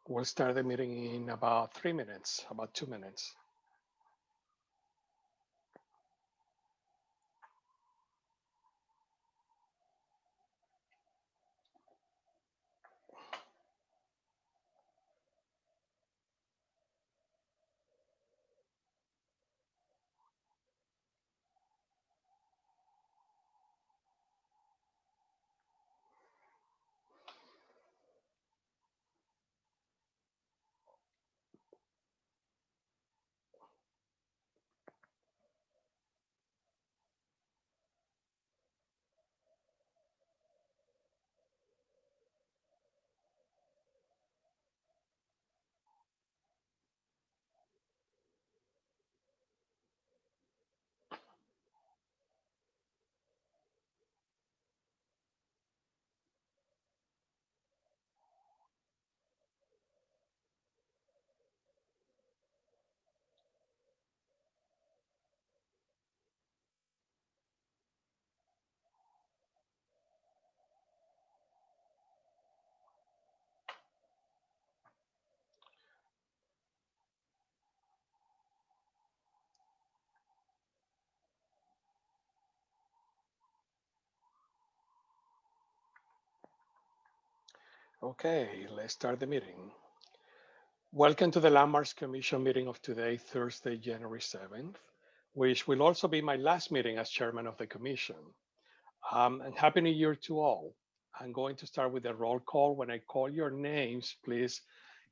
We'll start the meeting in about 3 minutes, about 2 minutes. Okay, let's start the meeting. Welcome to the Landmarks Commission meeting of today, Thursday, January 7th, which will also be my last meeting as chairman of the commission. And Happy New Year to all. I'm going to start with a roll call. When I call your names, please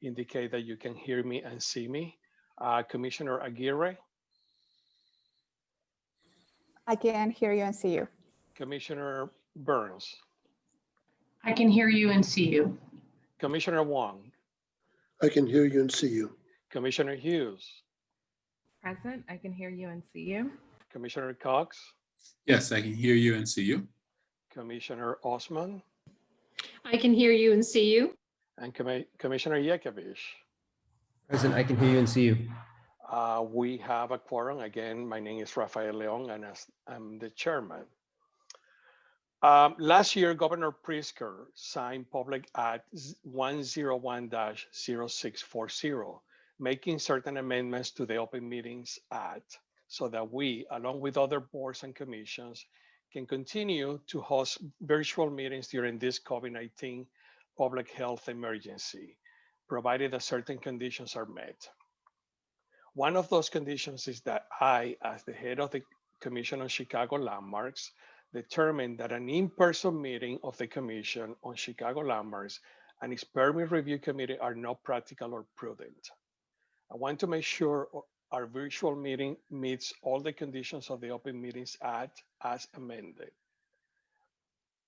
indicate that you can hear me and see me. Commissioner Aguirre, I can hear you and see you. Commissioner Burns, I can hear you and see you. Commissioner Wong, I can hear you and see you. Commissioner Hughes, Present, I can hear you and see you. Commissioner Cox, Yes, I can hear you and see you. Commissioner Osman, I can hear you and see you. and Commissioner Yekovich. Present, I can hear you and see you. We have a quorum. Again, my name is Rafael Leon, and I'm the chairman. Last year, Governor Pritzker signed Public Act 101-0640, making certain amendments to the Open Meetings Act so that we, along with other boards and commissions, can continue to host virtual meetings during this COVID-19 public health emergency, provided that certain conditions are met. One of those conditions is that I, as the head of the Commission on Chicago Landmarks, determined that an in-person meeting of the Commission on Chicago Landmarks and its Permit Review Committee are not practical or prudent. I want to make sure our virtual meeting meets all the conditions of the Open Meetings Act as amended.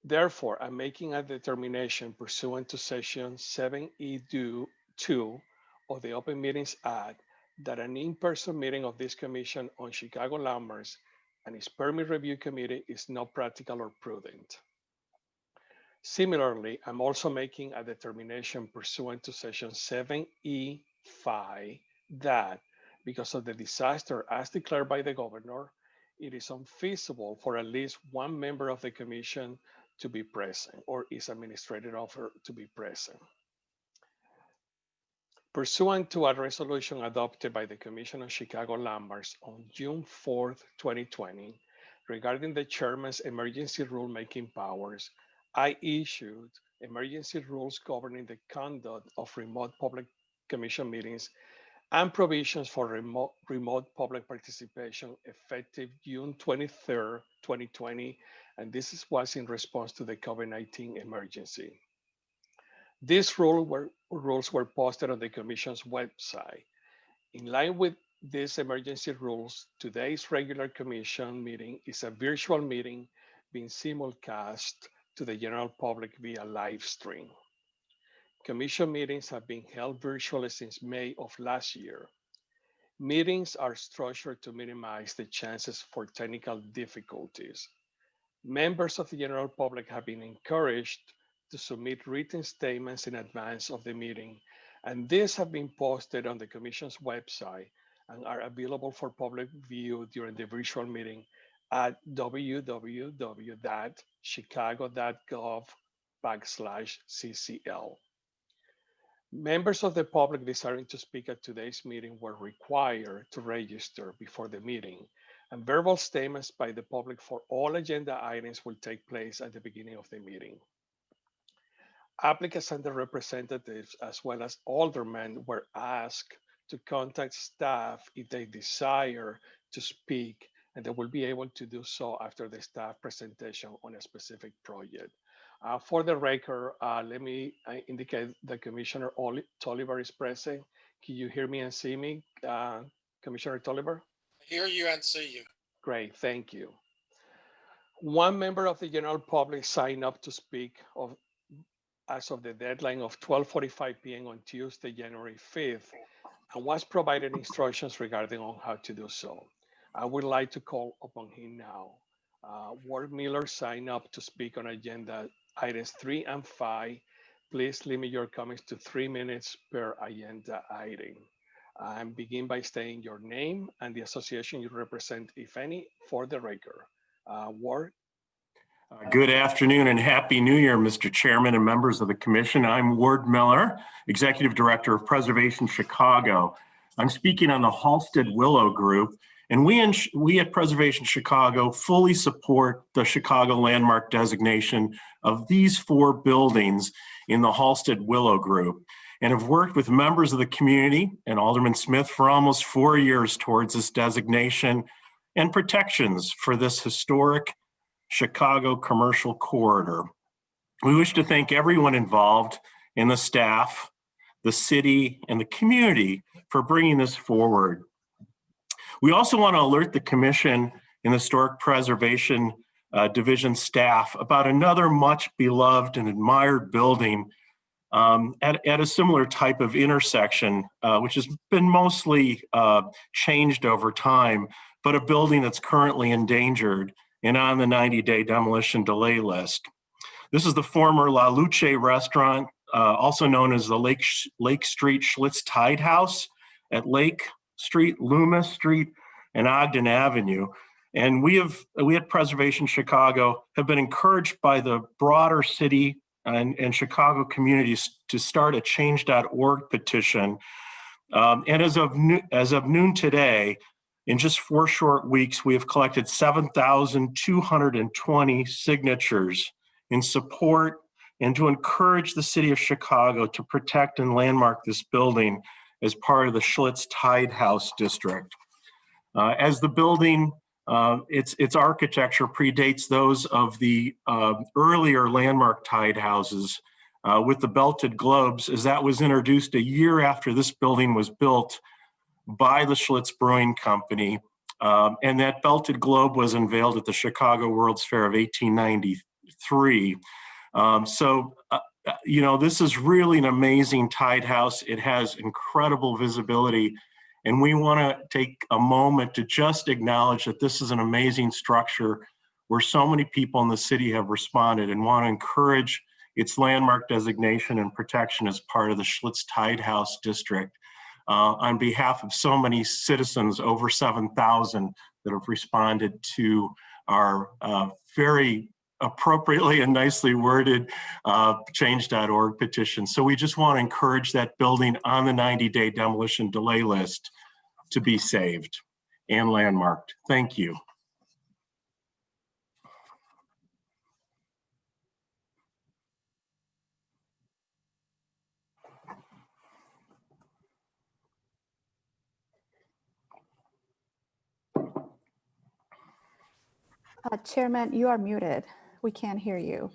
Therefore, I'm making a determination pursuant to Section 7E2 of the Open Meetings Act that an in-person meeting of this Commission on Chicago Landmarks and its Permit Review Committee is not practical or prudent. Similarly, I'm also making a determination pursuant to Section 7E5 that because of the disaster as declared by the governor, it is unfeasible for at least one member of the commission to be present or its administrative officer to be present. Pursuant to a resolution adopted by the Commission on Chicago Landmarks on June 4th, 2020, regarding the chairman's emergency rulemaking powers, I issued emergency rules governing the conduct of remote public commission meetings and provisions for remote public participation effective June 23rd, 2020, and this was in response to the COVID-19 emergency. These rules were posted on the Commission's website. In line with these emergency rules, today's regular Commission meeting is a virtual meeting being simulcast to the general public via live stream. Commission meetings have been held virtually since May of last year. Meetings are structured to minimize the chances for technical difficulties. Members of the general public have been encouraged to submit written statements in advance of the meeting, and these have been posted on the Commission's website and are available for public view during the virtual meeting at www.chicago.gov/CCL. Members of the public desiring to speak at today's meeting were required to register before the meeting, and verbal statements by the public for all agenda items will take place at the beginning of the meeting. Applicants and their representatives, as well as aldermen, were asked to contact staff if they desire to speak, and they will be able to do so after the staff presentation on a specific project. For the record, let me indicate that Commissioner Tolliver is present. Can you hear me and see me, Commissioner Tolliver? I hear you and see you. Great, thank you. One member of the general public signed up to speak as of the deadline of 12:45 p.m. on Tuesday, January 5th, and was provided instructions regarding on how to do so. I would like to call upon him now. Ward Miller signed up to speak on agenda items 3 and 5. Please limit your comments to 3 minutes per agenda item. And begin by stating your name and the association you represent, if any, for the record. Ward? Good afternoon and Happy New Year, Mr. Chairman and members of the Commission. I'm Ward Miller, Executive Director of Preservation Chicago. I'm speaking on the Halsted Willow Group, and we at Preservation Chicago fully support the Chicago landmark designation of these 4 buildings in the Halsted Willow Group, and have worked with members of the community and Alderman Smith for almost 4 years towards this designation and protections for this historic Chicago commercial corridor. We wish to thank everyone involved in the staff, the city, and the community for bringing this forward. We also want to alert the Commission and the Historic Preservation Division staff about another much beloved and admired building at a similar type of intersection, which has been mostly changed over time, but a building that's currently endangered and on the 90-day demolition delay list. This is the former La Luce restaurant, also known as the Lake Street Schlitz Tide House at Lake Street, Loomis Street, and Ogden Avenue. And we at Preservation Chicago have been encouraged by the broader city and Chicago communities to start a change.org petition. And as of noon today, in just 4 short weeks, we have collected 7,220 signatures in support and to encourage the city of Chicago to protect and landmark this building as part of the Schlitz Tide House district. As the building, its architecture predates those of the earlier landmark tide houses with the belted globes, as that was introduced a year after this building was built by the Schlitz Brewing Company. And that belted globe was unveiled at the Chicago World's Fair of 1893. You know, this is really an amazing tide house. It has incredible visibility. And we want to take a moment to just acknowledge that this is an amazing structure where so many people in the city have responded and want to encourage its landmark designation and protection as part of the Schlitz Tide House district. On behalf of so many citizens, over 7,000 that have responded to our very appropriately and nicely worded change.org petition. So we just want to encourage that building on the 90-day demolition delay list to be saved and landmarked. Thank you. Chairman, you are muted. We can't hear you.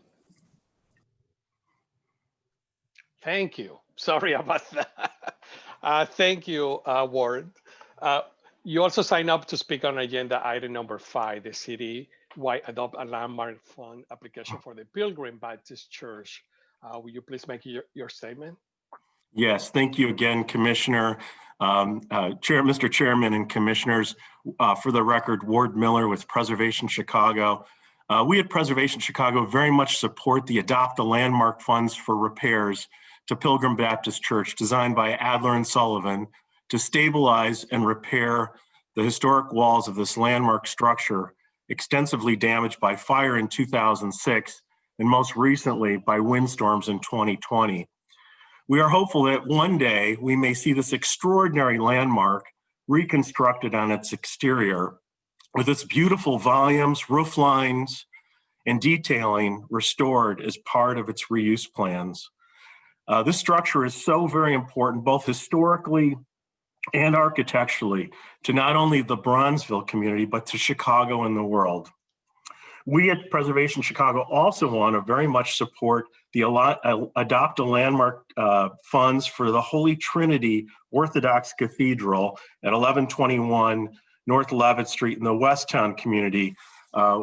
Thank you. Sorry about that. Thank you, Ward. You also signed up to speak on agenda item number 5, the city-wide Adopt a Landmark Fund application for the Pilgrim Baptist Church. Will you please make your statement? Yes, thank you again, Commissioner, Mr. Chairman and Commissioners. For the record, Ward Miller with Preservation Chicago. We at Preservation Chicago very much support the Adopt a Landmark funds for repairs to Pilgrim Baptist Church designed by Adler and Sullivan to stabilize and repair the historic walls of this landmark structure extensively damaged by fire in 2006 and most recently by windstorms in 2020. We are hopeful that one day we may see this extraordinary landmark reconstructed on its exterior with its beautiful volumes, roof lines, and detailing restored as part of its reuse plans. This structure is so very important, both historically and architecturally, to not only the Bronzeville community, but to Chicago and the world. We at Preservation Chicago also want to very much support the Adopt a Landmark funds for the Holy Trinity Orthodox Cathedral at 1121 North 11th Street in the Westtown community,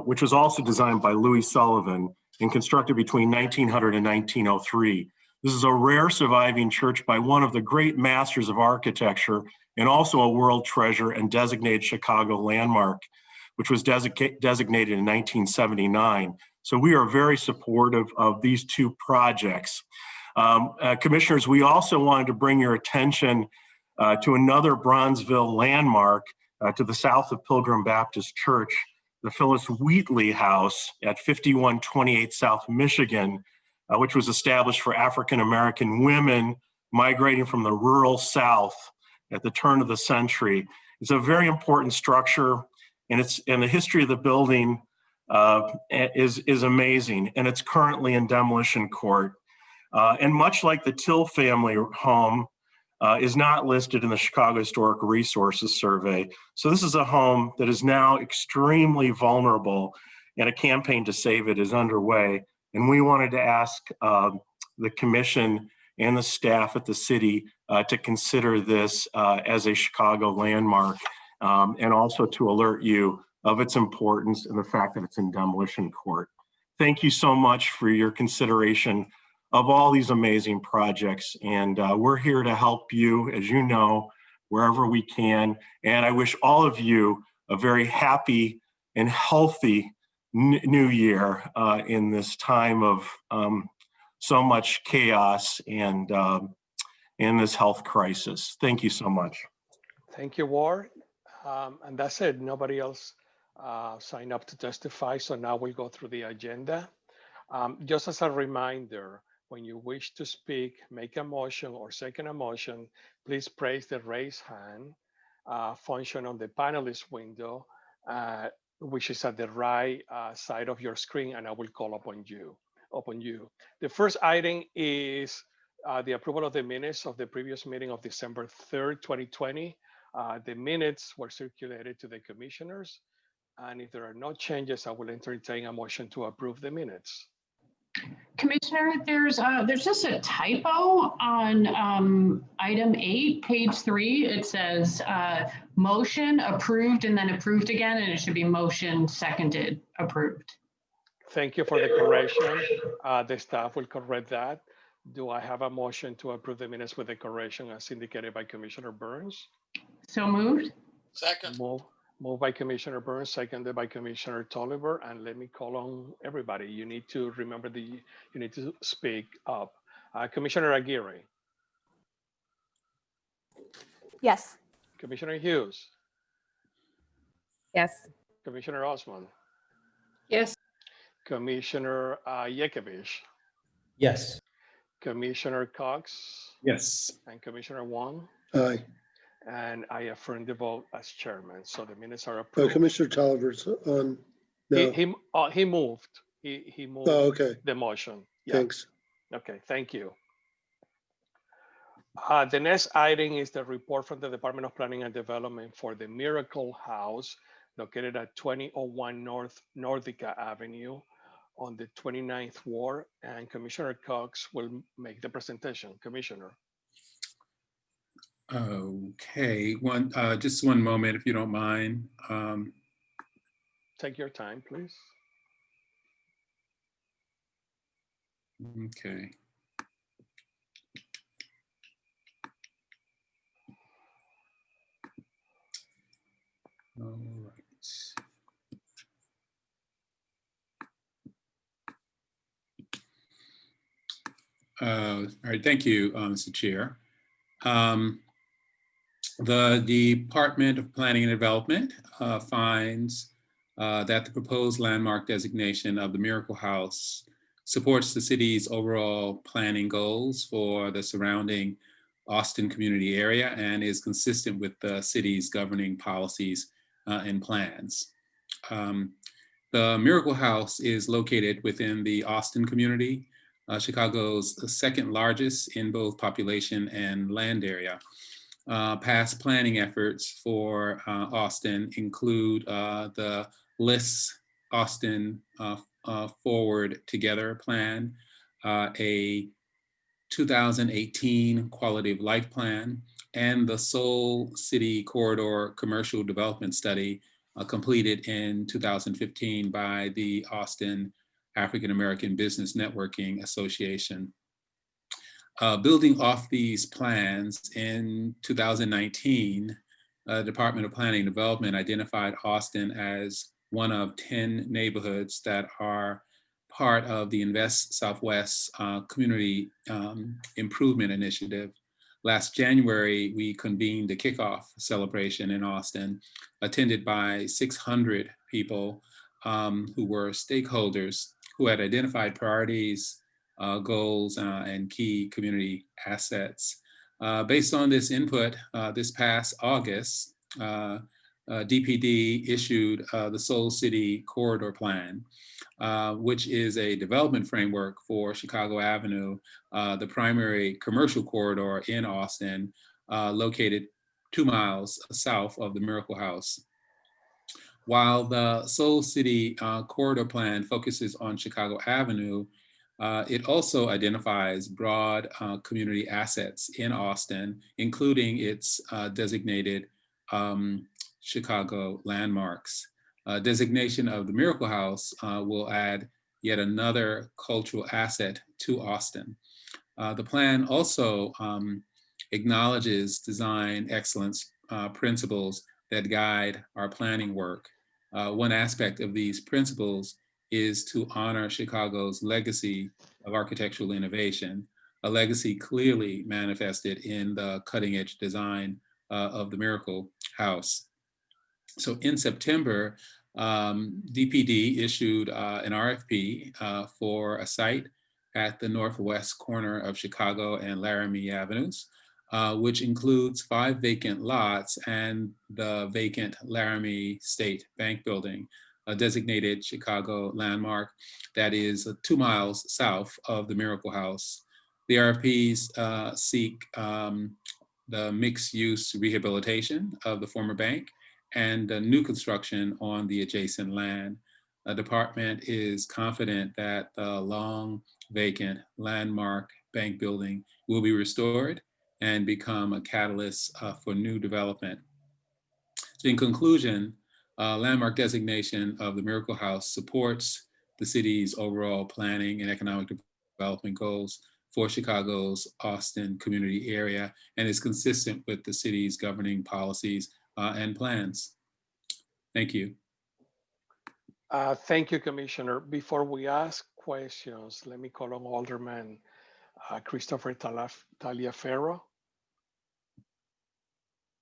which was also designed by Louis Sullivan and constructed between 1900 and 1903. This is a rare surviving church by one of the great masters of architecture and also a world treasure and designated Chicago landmark, which was designated in 1979. So we are very supportive of these two projects. Commissioners, we also wanted to bring your attention to another Bronzeville landmark to the south of Pilgrim Baptist Church, the Phyllis Wheatley House at 5128 South Michigan, which was established for African-American women migrating from the rural South at the turn of the century. It's a very important structure, and the history of the building is amazing, and it's currently in demolition court. And much like the Till family home is not listed in the Chicago Historic Resources Survey. So this is a home that is now extremely vulnerable, and a campaign to save it is underway. And we wanted to ask the commission and the staff at the city to consider this as a Chicago landmark, and also to alert you of its importance and the fact that it's in demolition court. Thank you so much for your consideration of all these amazing projects. And we're here to help you, as you know, wherever we can. And I wish all of you a very happy and healthy new year in this time of so much chaos and in this health crisis. Thank you so much. Thank you, Ward. And that's it. Nobody else signed up to testify. So now we'll go through the agenda. Just as a reminder, when you wish to speak, make a motion or second a motion, please press the raise hand function on the panelist window, which is at the right side of your screen, and I will call upon you. The first item is the approval of the minutes of the previous meeting of December 3rd, 2020. The minutes were circulated to the commissioners, and if there are no changes, I will entertain a motion to approve the minutes. Commissioner, there's just a typo on item 8, page 3. It says motion approved and then approved again, and it should be motion seconded approved. Thank you for the correction. The staff will correct that. Do I have a motion to approve the minutes with the correction as indicated by Commissioner Burns? So moved. Second. Moved by Commissioner Burns, seconded by Commissioner Tolliver, and let me call on everybody. You need to remember you need to speak up. Commissioner Aguirre. Yes. Commissioner Hughes. Yes. Commissioner Osmond. Yes. Commissioner Yekevich. Yes. Commissioner Cox. Yes. And Commissioner Wong. Aye. And I affirm the vote as chairman. So the minutes are approved. Commissioner Tolliver's on now. He moved. He moved Oh, okay. the motion. Yeah. Thanks. Okay, thank you. The next item is the report from the Department of Planning and Development for the Miracle House located at 2001 North Nordica Avenue on the 29th Ward, and Commissioner Cox will make the presentation. Commissioner. Okay, just one moment, if you don't mind. Take your time, please. Okay. All right. All right, thank you, Mr. Chair. The Department of Planning and Development finds that the proposed landmark designation of the Miracle House supports the city's overall planning goals for the surrounding Austin community area and is consistent with the city's governing policies and plans. The Miracle House is located within the Austin community, Chicago's second largest in both population and land area. Past planning efforts for Austin include the LISS Austin Forward Together plan, a 2018 Quality of Life Plan, and the Soul City Corridor Commercial Development Study completed in 2015 by the Austin African American Business Networking Association. Building off these plans, in 2019, Department of Planning and Development identified Austin as one of 10 neighborhoods that are part of the Invest Southwest Community Improvement Initiative. Last January, we convened a kickoff celebration in Austin, attended by 600 people who were stakeholders who had identified priorities, goals, and key community assets. Based on this input, this past August, DPD issued the Soul City Corridor Plan, which is a development framework for Chicago Avenue, the primary commercial corridor in Austin, located 2 miles south of the Miracle House. While the Soul City Corridor Plan focuses on Chicago Avenue, it also identifies broad community assets in Austin, including its designated Chicago landmarks. Designation of the Miracle House will add yet another cultural asset to Austin. The plan also acknowledges design excellence principles that guide our planning work. One aspect of these principles is to honor Chicago's legacy of architectural innovation, a legacy clearly manifested in the cutting-edge design of the Miracle House. So in September, DPD issued an RFP for a site at the northwest corner of Chicago and Laramie Avenues, which includes 5 vacant lots and the vacant Laramie State Bank building, a designated Chicago landmark that is 2 miles south of the Miracle House. The RFPs seek the mixed-use rehabilitation of the former bank and new construction on the adjacent land. The department is confident that the long vacant landmark bank building will be restored and become a catalyst for new development. So in conclusion, landmark designation of the Miracle House supports the city's overall planning and economic development goals for Chicago's Austin community area and is consistent with the city's governing policies and plans. Thank you. Thank you, Commissioner. Before we ask questions, let me call on Alderman Christopher Taliaferro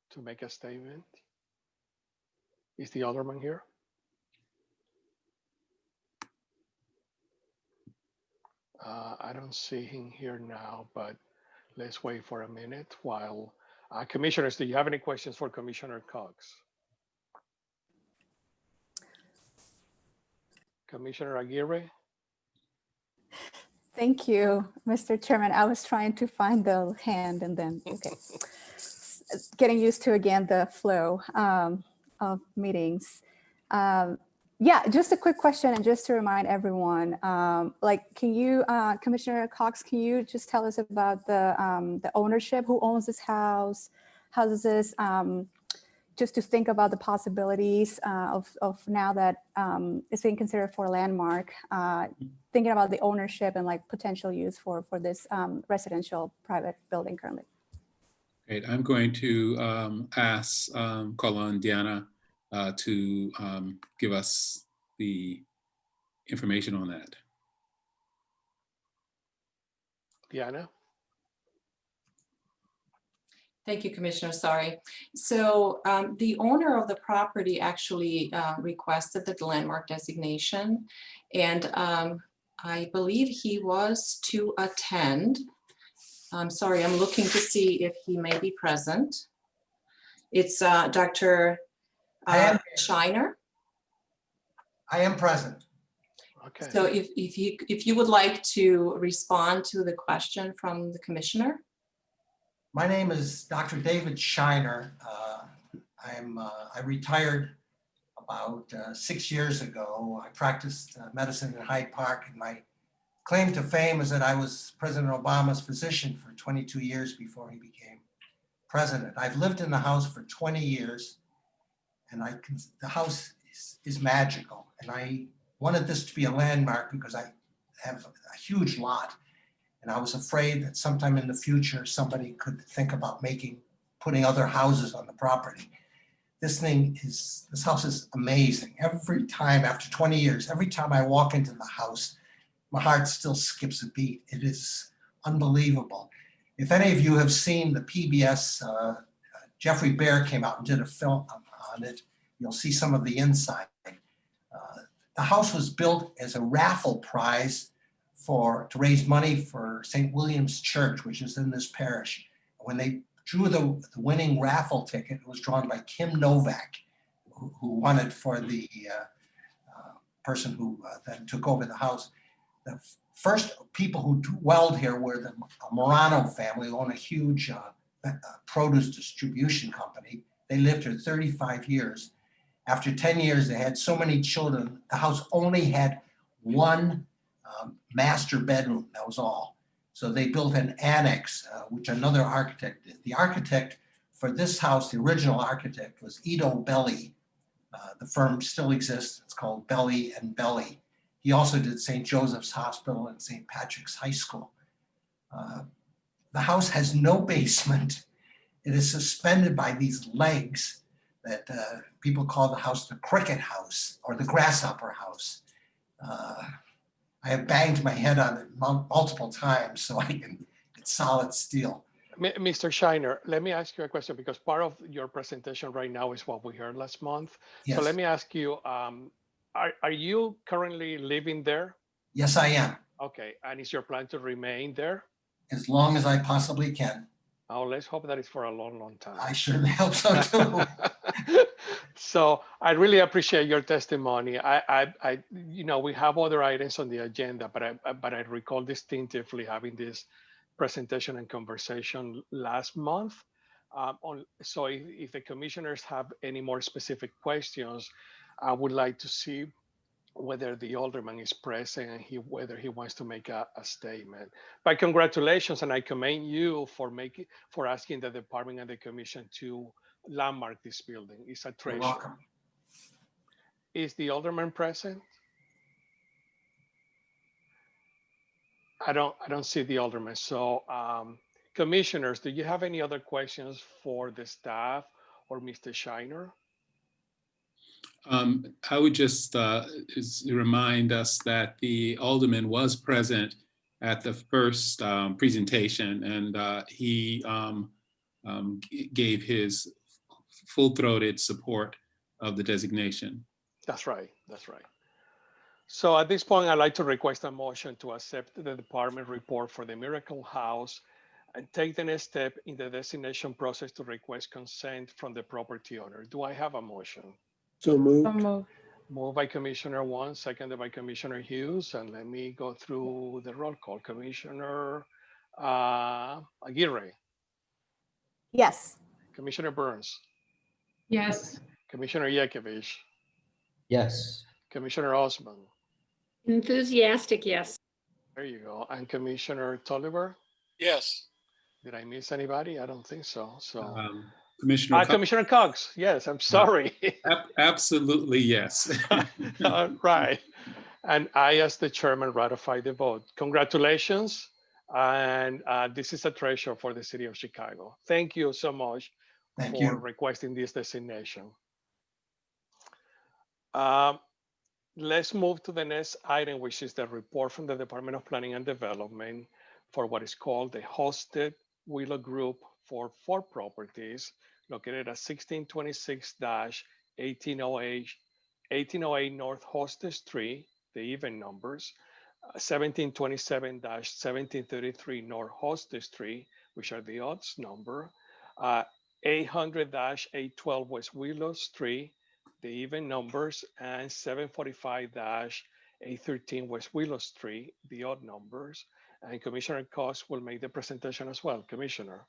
to make a statement. Is the Alderman here? I don't see him here now, but let's wait for a minute while commissioners, do you have any questions for Commissioner Cox? Commissioner Aguirre? Thank you, Mr. Chairman. I was trying to find the hand and then, okay. Getting used to, again, the flow of meetings. Yeah, just a quick question and just to remind everyone, can you, Commissioner Cox, can you just tell us about the ownership, who owns this house? How does this, just to think about the possibilities of now that it's being considered for a landmark, thinking about the ownership and like potential use for this residential private building currently. Great, I'm going to call on Diana to give us the information on that. Diana? Thank you, Commissioner. Sorry. So the owner of the property actually requested the landmark designation. And I believe he was to attend. I'm sorry, I'm looking to see if he may be present. It's Dr. Shiner. I am present. Okay. So if you would like to respond to the question from the commissioner. My name is Dr. David Shiner. I retired about 6 years ago. I practiced medicine in Hyde Park, and my claim to fame is that I was President Obama's physician for 22 years before he became president. I've lived in the house for 20 years, and the house is magical. And I wanted this to be a landmark because I have a huge lot, and I was afraid that sometime in the future somebody could think about putting other houses on the property. This house is amazing. Every time, after 20 years, every time I walk into the house, my heart still skips a beat. It is unbelievable. If any of you have seen the PBS, Jeffrey Bear came out and did a film on it. You'll see some of the inside. The house was built as a raffle prize to raise money for St. William's Church, which is in this parish. When they drew the winning raffle ticket, it was drawn by Kim Novak, who won it for the person who then took over the house. The first people who dwelled here were the Morano family, who own a huge produce distribution company. They lived here 35 years. After 10 years, they had so many children, the house only had one master bedroom, that was all. So they built an annex, which another architect did. The architect for this house, the original architect, was Ido Belli. The firm still exists. It's called Belli and Belli. He also did St. Joseph's Hospital and St. Patrick's High School. The house has no basement. It is suspended by these legs that people call the house the cricket house or the grasshopper house. I have banged my head on it multiple times, so it's solid steel. Mr. Shiner, let me ask you a question, because part of your presentation right now is what we heard last month. Yes. So let me ask you, are you currently living there? Yes, I am. Okay, and is your plan to remain there? As long as I possibly can. Oh, let's hope that it's for a long, long time. I surely hope so too. So I really appreciate your testimony. We have other items on the agenda, but I recall distinctively having this presentation and conversation last month. So if the commissioners have any more specific questions, I would like to see whether the alderman is present and whether he wants to make a statement. But congratulations, and I commend you for asking the department and the commission to landmark this building. It's a treasure. You're welcome. Is the alderman present? I don't see the alderman. So commissioners, do you have any other questions for the staff or Mr. Shiner? I would just remind us that the alderman was present at the first presentation, and he gave his full-throated support of the designation. That's right. That's right. So at this point, I'd like to request a motion to accept the department report for the Miracle House and take the next step in the designation process to request consent from the property owner. Do I have a motion? So moved. Moved by Commissioner Wong, seconded by Commissioner Hughes. And let me go through the roll call. Commissioner Aguirre. Yes. Commissioner Burns. Yes. Commissioner Yekovich. Yes. Commissioner Osman. Enthusiastic, yes. There you go. And Commissioner Tolliver. Yes. Did I miss anybody? I don't think so. So Commissioner Cox. Commissioner Cox. Yes, I'm sorry. Absolutely, yes. Right. And I, as the chairman, ratify the vote. Congratulations. And this is a treasure for the city of Chicago. Thank you so much for requesting this designation. Let's move to the next item, which is the report from the Department of Planning and Development for what is called the Hosted Willow Group for 4 properties located at 1626-1808 North Hosted Street, the even numbers, 1727-1733 North Hosted Street, which are the odds number, 800-812 West Willow Street, the even numbers, and 745-813 West Willow Street, the odd numbers. And Commissioner Cox will make the presentation as well. Commissioner.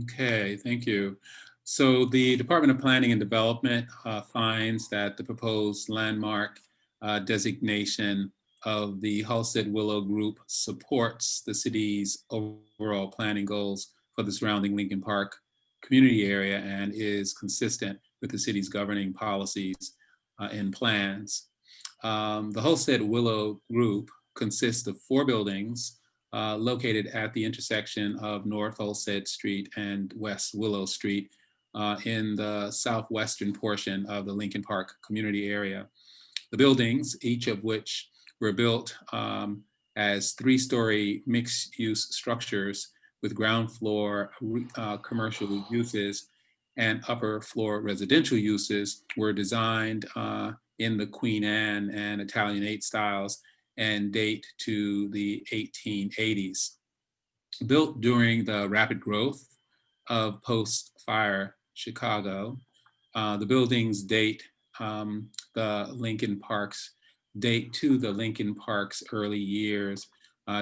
Okay, thank you. So the Department of Planning and Development finds that the proposed landmark designation of the Halsted Willow Group supports the city's overall planning goals for the surrounding Lincoln Park community area and is consistent with the city's governing policies and plans. The Halsted Willow Group consists of 4 buildings located at the intersection of North Halsted Street and West Willow Street in the southwestern portion of the Lincoln Park community area. The buildings, each of which were built as 3-story mixed-use structures with ground floor commercial uses and upper floor residential uses, were designed in the Queen Anne and Italianate styles and date to the 1880s. Built during the rapid growth of post-fire Chicago, the buildings date the Lincoln Park's early years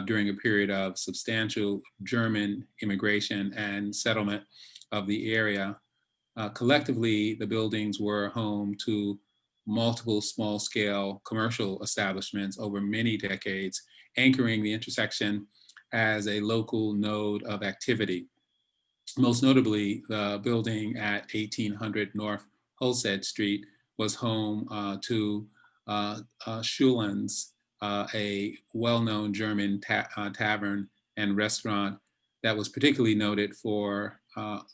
during a period of substantial German immigration and settlement of the area. Collectively, the buildings were home to multiple small-scale commercial establishments over many decades, anchoring the intersection as a local node of activity. Most notably, the building at 1800 North Halsted Street was home to Schulen's, a well-known German tavern and restaurant that was particularly noted for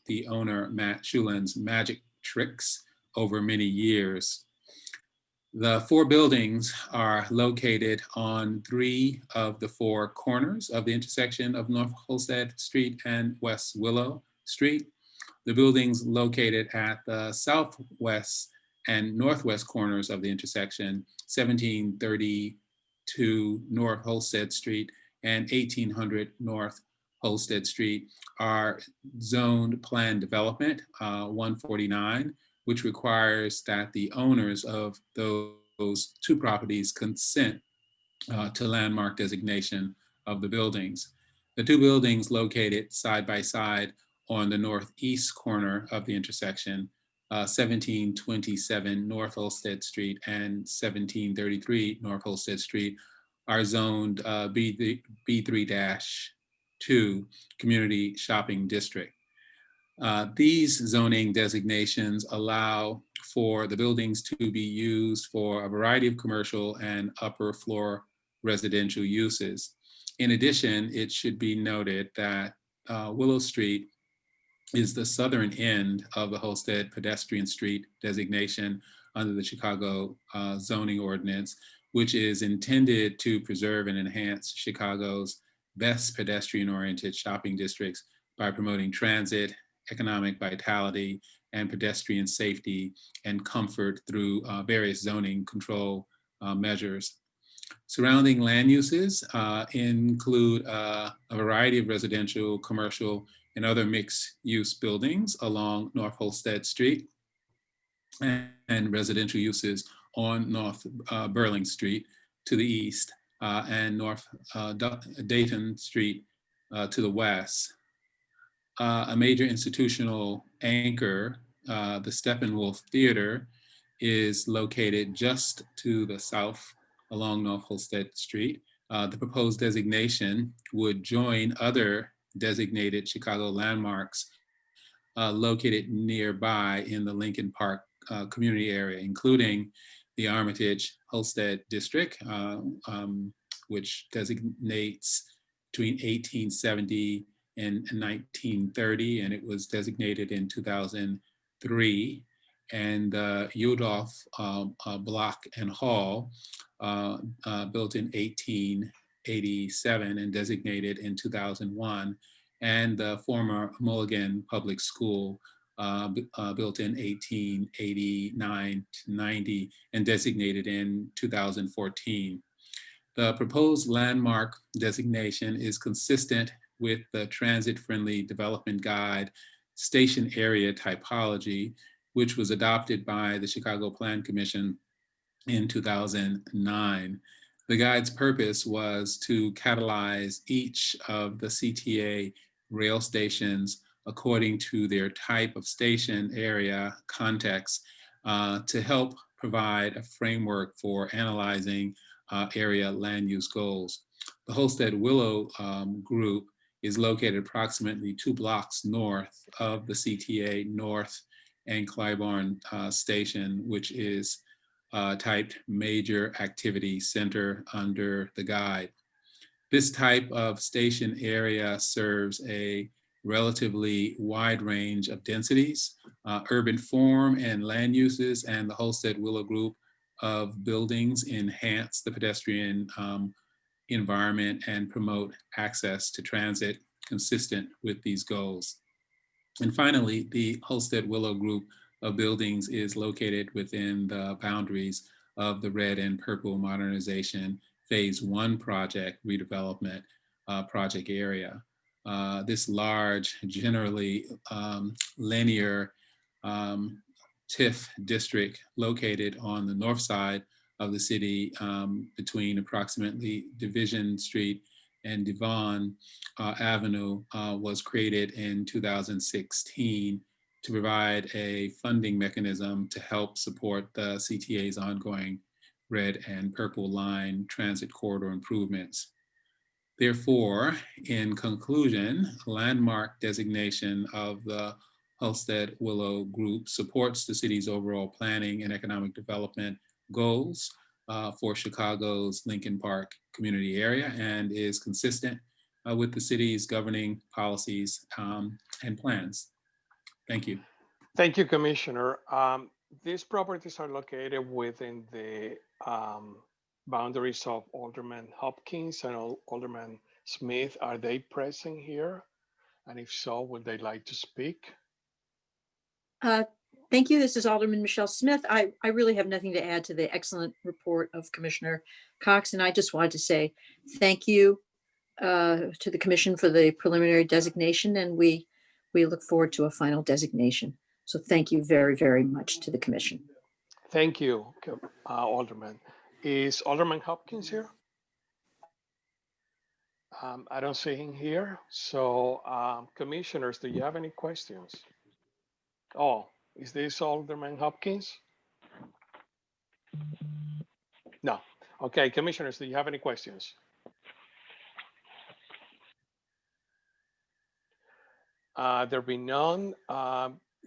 the owner, Matt Schulen's, magic tricks over many years. The 4 buildings are located on 3 of the 4 corners of the intersection of North Halsted Street and West Willow Street. The buildings located at the southwest and northwest corners of the intersection, 1732 North Halsted Street and 1800 North Halsted Street, are zoned planned development 149, which requires that the owners of those 2 properties consent to landmark designation of the buildings. The 2 buildings located side by side on the northeast corner of the intersection, 1727 North Halsted Street and 1733 North Halsted Street, are zoned B3-2 Community Shopping District. These zoning designations allow for the buildings to be used for a variety of commercial and upper floor residential uses. In addition, it should be noted that Willow Street is the southern end of the Halsted Pedestrian Street designation under the Chicago zoning ordinance, which is intended to preserve and enhance Chicago's best pedestrian-oriented shopping districts by promoting transit, economic vitality, and pedestrian safety and comfort through various zoning control measures. Surrounding land uses include a variety of residential, commercial, and other mixed-use buildings along North Halsted Street and residential uses on North Burling Street to the east and North Dayton Street to the west. A major institutional anchor, the Steppenwolf Theater, is located just to the south along North Halsted Street. The proposed designation would join other designated Chicago landmarks located nearby in the Lincoln Park community area, including the Armitage Halsted District, which designates between 1870 and 1930, and it was designated in 2003. And Yudolf Block and Hall, built in 1887 and designated in 2001, and the former Mulligan Public School, built in 1889 to 90 and designated in 2014. The proposed landmark designation is consistent with the transit-friendly development guide station area typology, which was adopted by the Chicago Plan Commission in 2009. The guide's purpose was to catalyze each of the CTA rail stations according to their type of station, area, context, to help provide a framework for analyzing area land use goals. The Holstead Willow group is located approximately 2 blocks north of the CTA North and Clybourne station, which is typed Major Activity Center under the guide. This type of station area serves a relatively wide range of densities, urban form and land uses, and the Holstead Willow group of buildings enhance the pedestrian environment and promote access to transit consistent with these goals. And finally, the Holstead Willow group of buildings is located within the boundaries of the Red and Purple Modernization Phase 1 project redevelopment project area. This large, generally linear TIF district located on the north side of the city between approximately Division Street and Devon Avenue was created in 2016 to provide a funding mechanism to help support the CTA's ongoing Red and Purple Line transit corridor improvements. Therefore, in conclusion, landmark designation of the Holstead Willow Group supports the city's overall planning and economic development goals for Chicago's Lincoln Park community area and is consistent with the city's governing policies and plans. Thank you. Thank you, Commissioner. These properties are located within the boundaries of Alderman Hopkins and Alderman Smith. Are they present here? And if so, would they like to speak? Thank you. This is Alderman Michelle Smith. I really have nothing to add to the excellent report of Commissioner Cox, and I just wanted to say thank you to the Commission for the preliminary designation, and we look forward to a final designation. So thank you very, very much to the Commission. Thank you, Alderman. Is Alderman Hopkins here? I don't see him here. So commissioners, do you have any questions? Oh, is this Alderman Hopkins? No. Okay, commissioners, do you have any questions? There be none.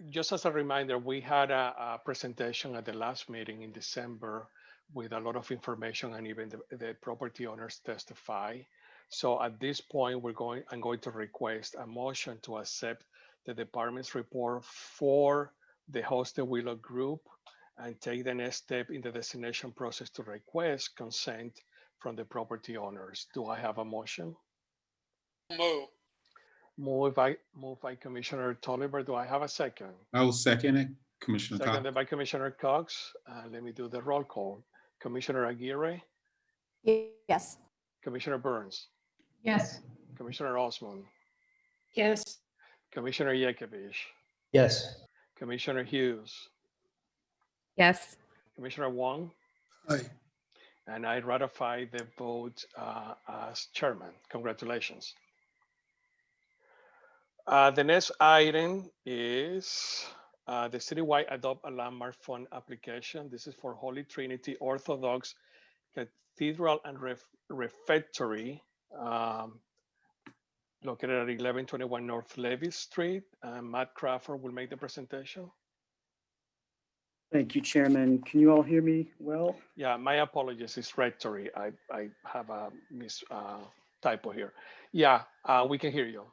Just as a reminder, we had a presentation at the last meeting in December with a lot of information, and even the property owners testify. So at this point, I'm going to request a motion to accept the department's report for the Holstead Willow Group and take the next step in the designation process to request consent from the property owners. Do I have a motion? Move. Moved by Commissioner Tolliver. Do I have a second? I will second it, Commissioner Cox. Seconded by Commissioner Cox. Let me do the roll call. Commissioner Aguirre? Yes. Commissioner Burns? Yes. Commissioner Osmond? Yes. Commissioner Yekovich? Yes. Commissioner Hughes? Yes. Commissioner Wong? Aye. And I ratify the vote as chairman. Congratulations. The next item is the citywide Adopt a Landmark Fund application. This is for Holy Trinity Orthodox Cathedral and Refectory, located at 1121 North Levy Street. Matt Crawford will make the presentation. Thank you, Chairman. Can you all hear me well? Yeah, my apologies, it's rectory. I have a typo here. Yeah, we can hear you.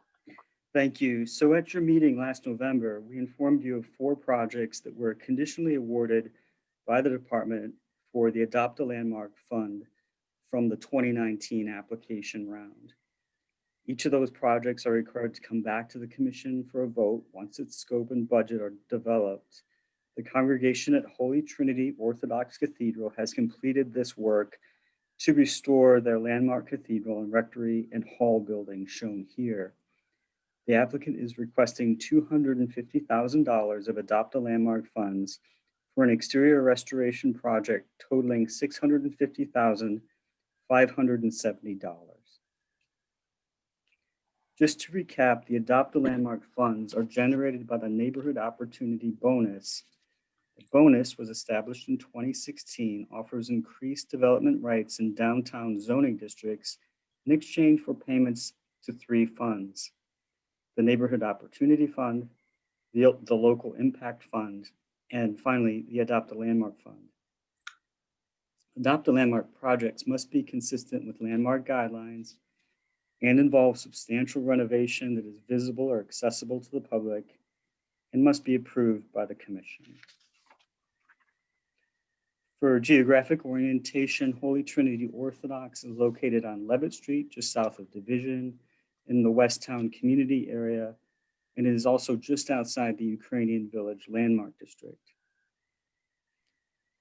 Thank you. So at your meeting last November, we informed you of 4 projects that were conditionally awarded by the department for the Adopt a Landmark Fund from the 2019 application round. Each of those projects are required to come back to the Commission for a vote once its scope and budget are developed. The congregation at Holy Trinity Orthodox Cathedral has completed this work to restore their landmark cathedral and rectory and hall building shown here. The applicant is requesting $250,000 of Adopt a Landmark funds for an exterior restoration project totaling $650,570. Just to recap, the Adopt a Landmark funds are generated by the Neighborhood Opportunity Bonus. The bonus was established in 2016, offers increased development rights in downtown zoning districts in exchange for payments to 3 funds: the Neighborhood Opportunity Fund, the Local Impact Fund, and finally, the Adopt a Landmark Fund. Adopt a Landmark projects must be consistent with landmark guidelines and involve substantial renovation that is visible or accessible to the public and must be approved by the commission. For geographic orientation, Holy Trinity Orthodox is located on Levitt Street, just south of Division, in the Westtown community area, and it is also just outside the Ukrainian Village Landmark District.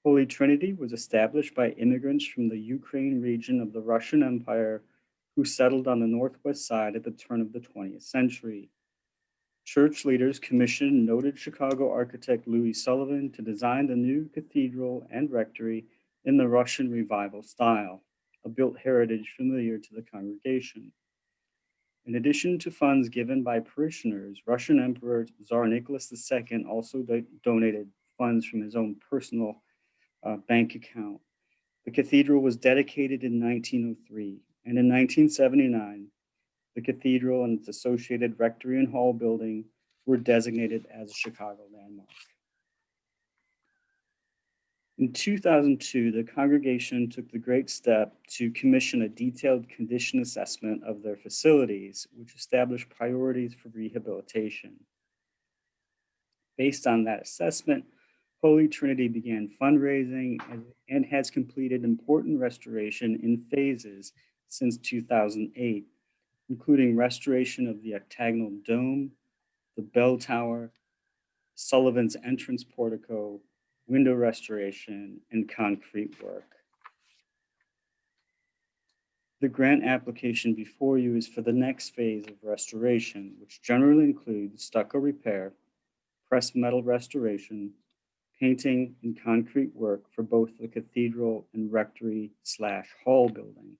Holy Trinity was established by immigrants from the Ukraine region of the Russian Empire who settled on the northwest side at the turn of the 20th century. Church leaders commissioned noted Chicago architect Louis Sullivan to design the new cathedral and rectory in the Russian Revival style, a built heritage familiar to the congregation. In addition to funds given by parishioners, Russian Emperor Tsar Nicholas II also donated funds from his own personal bank account. The cathedral was dedicated in 1903, and in 1979, the cathedral and its associated rectory and hall building were designated as a Chicago landmark. In 2002, the congregation took the great step to commission a detailed condition assessment of their facilities, which established priorities for rehabilitation. Based on that assessment, Holy Trinity began fundraising and has completed important restoration in phases since 2008, including restoration of the octagonal dome, the bell tower, Sullivan's entrance portico, window restoration, and concrete work. The grant application before you is for the next phase of restoration, which generally includes stucco repair, pressed metal restoration, painting, and concrete work for both the cathedral and rectory/hall building.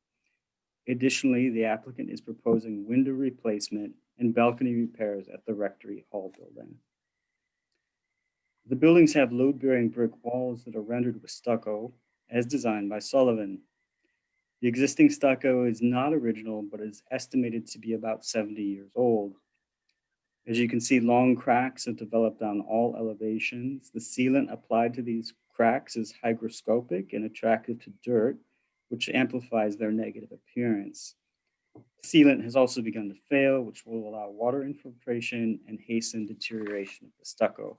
Additionally, the applicant is proposing window replacement and balcony repairs at the rectory hall building. The buildings have load-bearing brick walls that are rendered with stucco, as designed by Sullivan. The existing stucco is not original, but is estimated to be about 70 years old. As you can see, long cracks have developed on all elevations. The sealant applied to these cracks is hygroscopic and attractive to dirt, which amplifies their negative appearance. Sealant has also begun to fail, which will allow water infiltration and hasten deterioration of the stucco.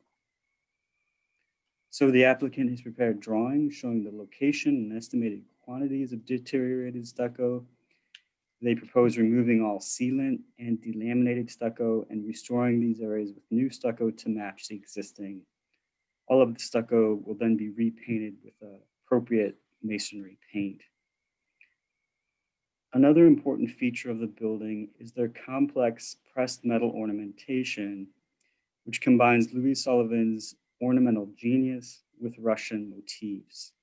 So the applicant has prepared drawings showing the location and estimated quantities of deteriorated stucco. They propose removing all sealant and delaminated stucco and restoring these areas with new stucco to match the existing. All of the stucco will then be repainted with appropriate masonry paint. Another important feature of the building is their complex pressed metal ornamentation, which combines Louis Sullivan's ornamental genius with Russian motifs.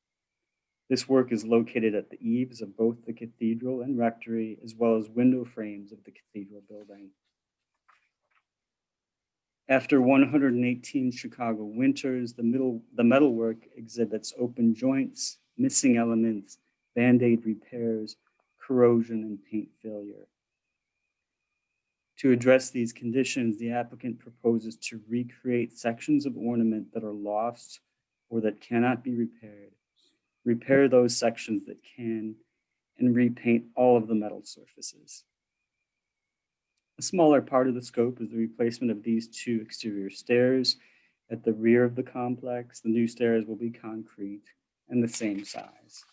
This work is located at the eaves of both the cathedral and rectory, as well as window frames of the cathedral building. After 118 Chicago winters, the metalwork exhibits open joints, missing elements, Band-Aid repairs, corrosion, and paint failure. To address these conditions, the applicant proposes to recreate sections of ornament that are lost or that cannot be repaired, repair those sections that can, and repaint all of the metal surfaces. A smaller part of the scope is the replacement of these 2 exterior stairs at the rear of the complex. The new stairs will be concrete and the same size.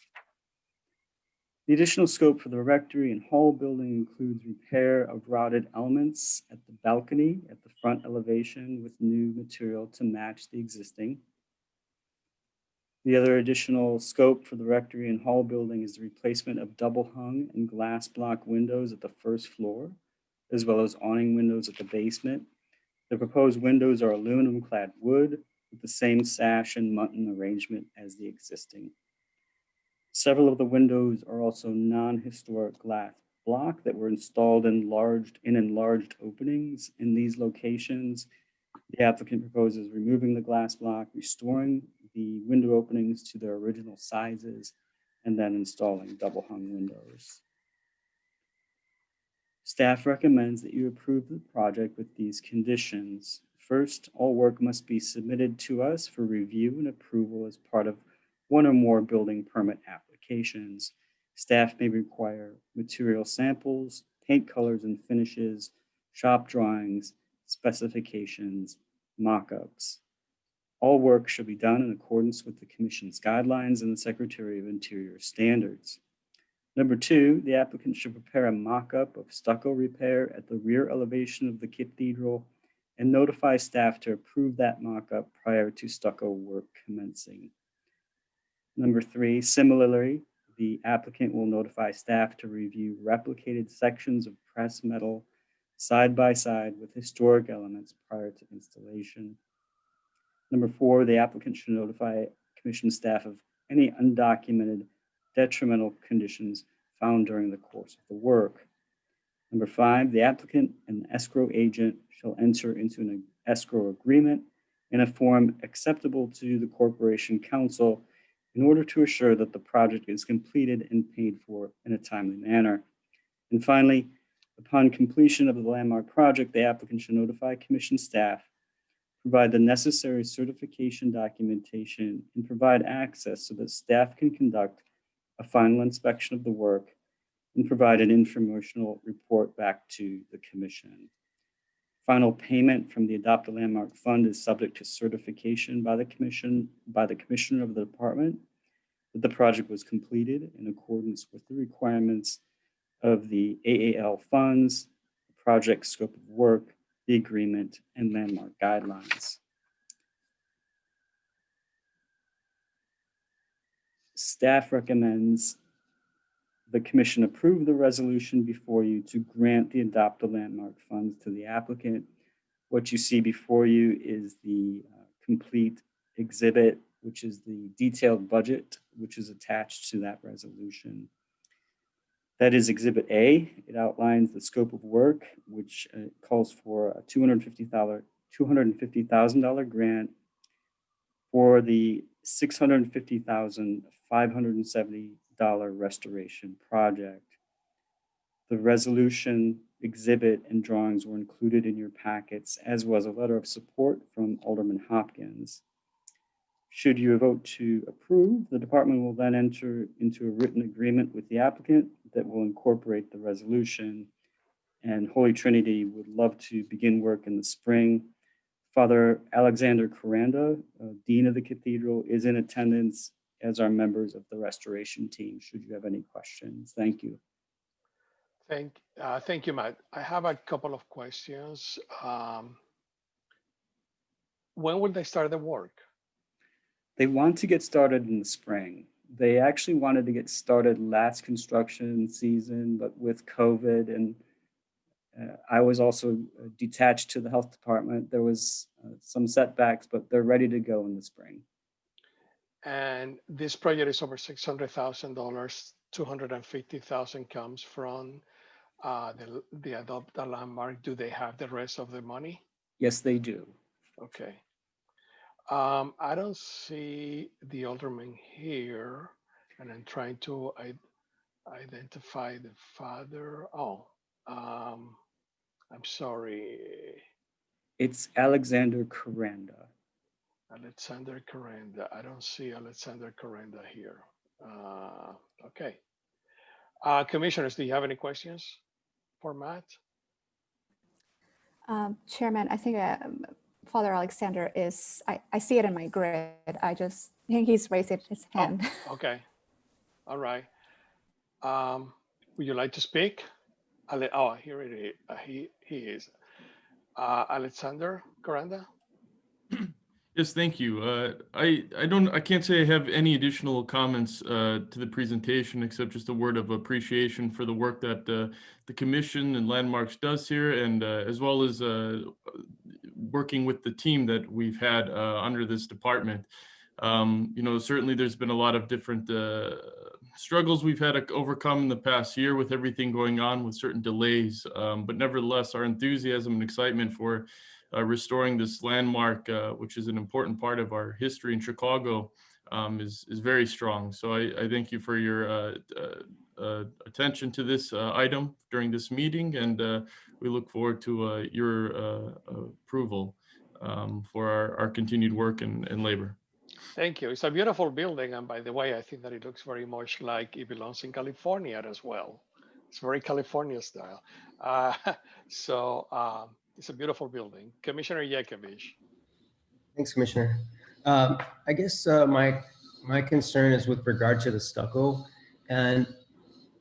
The additional scope for the rectory and hall building includes repair of rotted elements at the balcony at the front elevation with new material to match the existing. The other additional scope for the rectory and hall building is the replacement of double hung and glass block windows at the first floor, as well as awning windows at the basement. The proposed windows are aluminum clad wood with the same sash and mutton arrangement as the existing. Several of the windows are also non-historic glass block that were installed in enlarged openings in these locations. The applicant proposes removing the glass block, restoring the window openings to their original sizes, and then installing double hung windows. Staff recommends that you approve the project with these conditions. First, all work must be submitted to us for review and approval as part of one or more building permit applications. Staff may require material samples, paint colors and finishes, shop drawings, specifications, mock-ups. All work should be done in accordance with the Commission's guidelines and the Secretary of Interior standards. Number two, the applicant should prepare a mock-up of stucco repair at the rear elevation of the cathedral and notify staff to approve that mock-up prior to stucco work commencing. Number three, similarly, the applicant will notify staff to review replicated sections of pressed metal side by side with historic elements prior to installation. Number four, the applicant should notify Commission staff of any undocumented detrimental conditions found during the course of the work. Number five, the applicant and the escrow agent shall enter into an escrow agreement in a form acceptable to the Corporation Council in order to assure that the project is completed and paid for in a timely manner. And finally, upon completion of the landmark project, the applicant should notify Commission staff, provide the necessary certification documentation, and provide access so that staff can conduct a final inspection of the work and provide an informational report back to the Commission. Final payment from the Adopt a Landmark Fund is subject to certification by the Commissioner of the Department that the project was completed in accordance with the requirements of the AAL funds, the project scope of work, the agreement, and landmark guidelines. Staff recommends the Commission approve the resolution before you to grant the Adopt a Landmark funds to the applicant. What you see before you is the complete exhibit, which is the detailed budget, which is attached to that resolution. That is Exhibit A. It outlines the scope of work, which calls for a $250,000 grant for the $650,570 restoration project. The resolution, exhibit, and drawings were included in your packets, as was a letter of support from Alderman Hopkins. Should you vote to approve, the department will then enter into a written agreement with the applicant that will incorporate the resolution. And Holy Trinity would love to begin work in the spring. Father Alexander Coranda, Dean of the Cathedral, is in attendance, as are members of the restoration team, should you have any questions. Thank you. Thank you, Matt. I have a couple of questions. When will they start the work? They want to get started in the spring. They actually wanted to get started last construction season, but with COVID and I was also detached to the health department. There was some setbacks, but they're ready to go in the spring. And this project is over $600,000. 250,000 comes from the Adopt a Landmark. Do they have the rest of the money? Yes, they do. Okay. I don't see the alderman here, and I'm trying to identify the father. Oh, I'm sorry. It's Alexander Coranda. Alexander Coranda. I don't see Alexander Coranda here. Okay. Commissioners, do you have any questions for Matt? Chairman, I think Father Alexander is, I see it in my grid. I think he's raised his hand. Oh, okay. All right. Would you like to speak? Oh, here it is. He is. Alexander Coranda? Yes, thank you. I can't say I have any additional comments to the presentation except just a word of appreciation for the work that the commission and Landmarks does here, and as well as working with the team that we've had under this department. You know, certainly there's been a lot of different struggles we've had to overcome in the past year with everything going on with certain delays, but nevertheless, our enthusiasm and excitement for restoring this landmark, which is an important part of our history in Chicago, is very strong. So I thank you for your attention to this item during this meeting, and we look forward to your approval for our continued work and labor. Thank you. It's a beautiful building. And by the way, I think that it looks very much like it belongs in California as well. It's very California style. It's a beautiful building. Commissioner Yekovich. Thanks, Commissioner. I guess my concern is with regard to the stucco, and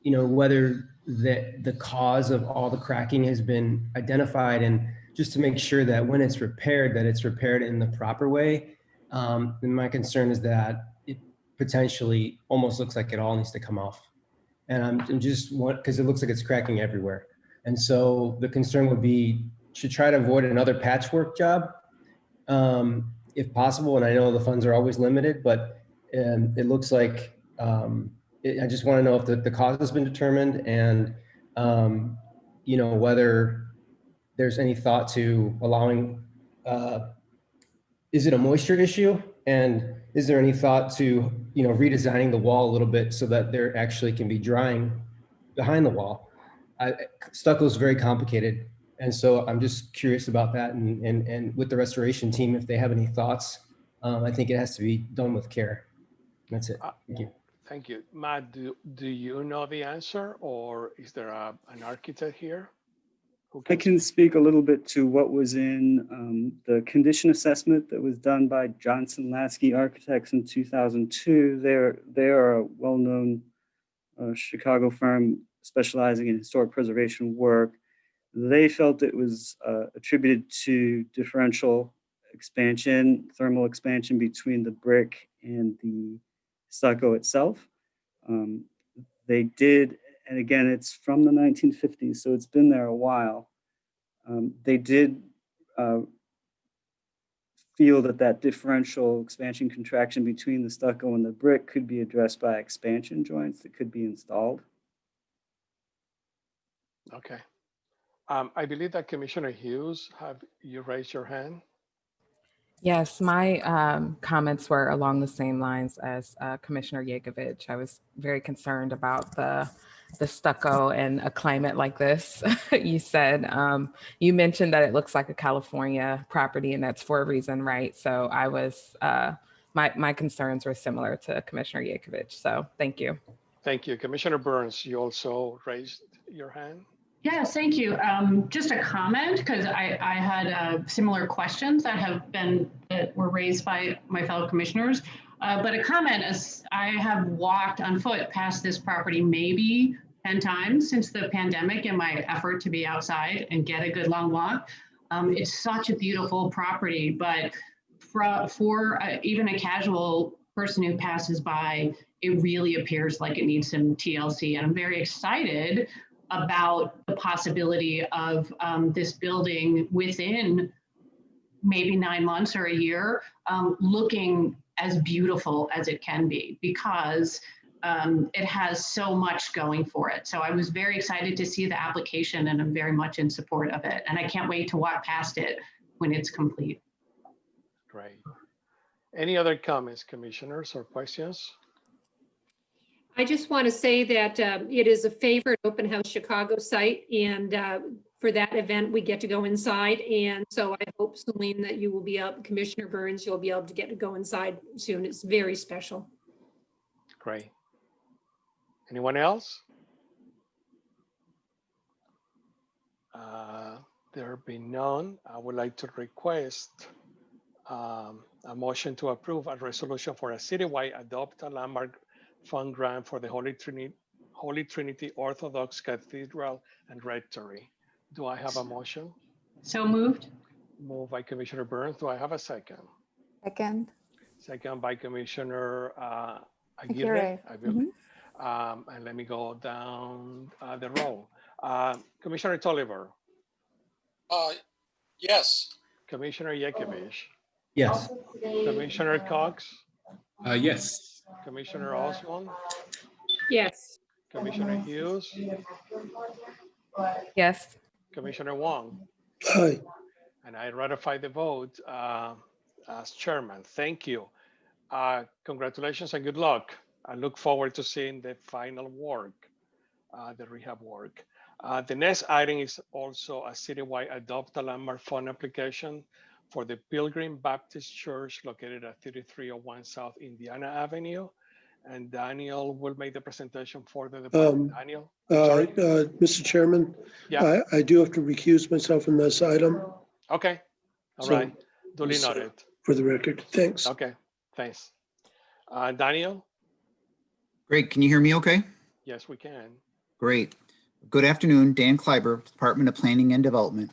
you know, whether the cause of all the cracking has been identified, and just to make sure that when it's repaired, that it's repaired in the proper way. And my concern is that it potentially almost looks like it all needs to come off. And I'm just because it looks like it's cracking everywhere. And so the concern would be to try to avoid another patchwork job if possible. And I know the funds are always limited, but it looks like I just want to know if the cause has been determined, and you know, whether there's any thought to allowing, is it a moisture issue? And is there any thought to, you know, redesigning the wall a little bit so that there actually can be drying behind the wall? Stucco is very complicated. And so I'm just curious about that, and with the restoration team, if they have any thoughts. I think it has to be done with care. That's it. Thank you. Thank you. Matt, do you know the answer, or is there an architect here? I can speak a little bit to what was in the condition assessment that was done by Johnson Lasky Architects in 2002. They are a well-known Chicago firm specializing in historic preservation work. They felt it was attributed to differential expansion, thermal expansion between the brick and the stucco itself. They did, and again, it's from the 1950s, so it's been there a while. They did feel that differential expansion contraction between the stucco and the brick could be addressed by expansion joints that could be installed. Okay. I believe that Commissioner Hughes, have you raised your hand? Yes, my comments were along the same lines as Commissioner Yekovich. I was very concerned about the stucco and a climate like this. You said, you mentioned that it looks like a California property, and that's for a reason, right? So I was, my concerns were similar to Commissioner Yekovich. So thank you. Thank you. Commissioner Burns, you also raised your hand. Yes, thank you. Just a comment, because I had similar questions that were raised by my fellow commissioners. But a comment is, I have walked on foot past this property maybe 10 times since the pandemic in my effort to be outside and get a good long walk. It's such a beautiful property, but for even a casual person who passes by, it really appears like it needs some TLC. And I'm very excited about the possibility of this building within maybe 9 months or a year, looking as beautiful as it can be, because it has so much going for it. So I was very excited to see the application, and I'm very much in support of it. And I can't wait to walk past it when it's complete. Great. Any other comments, commissioners, or questions? I just want to say that it is a favorite Open House Chicago site, and for that event, we get to go inside. And so I hope, Celine, that you will be up, Commissioner Burns, you'll be able to get to go inside soon. It's very special. Great. Anyone else? There being none, I would like to request a motion to approve a resolution for a citywide Adopt a Landmark Fund grant for the Holy Trinity Orthodox Cathedral and Rectory. Do I have a motion? So moved. Moved by Commissioner Burns. Do I have a second? Second. Second by Commissioner Aguirre. Aguirre. And let me go down the roll. Commissioner Tolliver, Yes. Commissioner Yekovich, Yes. Commissioner Cox, Yes. Commissioner Oswald, Yes. Commissioner Hughes, Yes. Commissioner Wong, Aye. and I ratify the vote as chairman. Thank you. Congratulations and good luck. I look forward to seeing the final work, the rehab work. The next item is also a citywide Adopt a Landmark Fund application for the Pilgrim Baptist Church located at 3301 South Indiana Avenue. And Daniel will make the presentation for the department. Daniel? Sorry. Mr. Chairman, Yeah. I do have to recuse myself from this item. Okay. All So, right. Duly so- noted. For the record, thanks. Okay. Thanks. Daniel? Great. Can you hear me okay? Yes, we can. Great. Good afternoon, Dan Kleiber, Department of Planning and Development.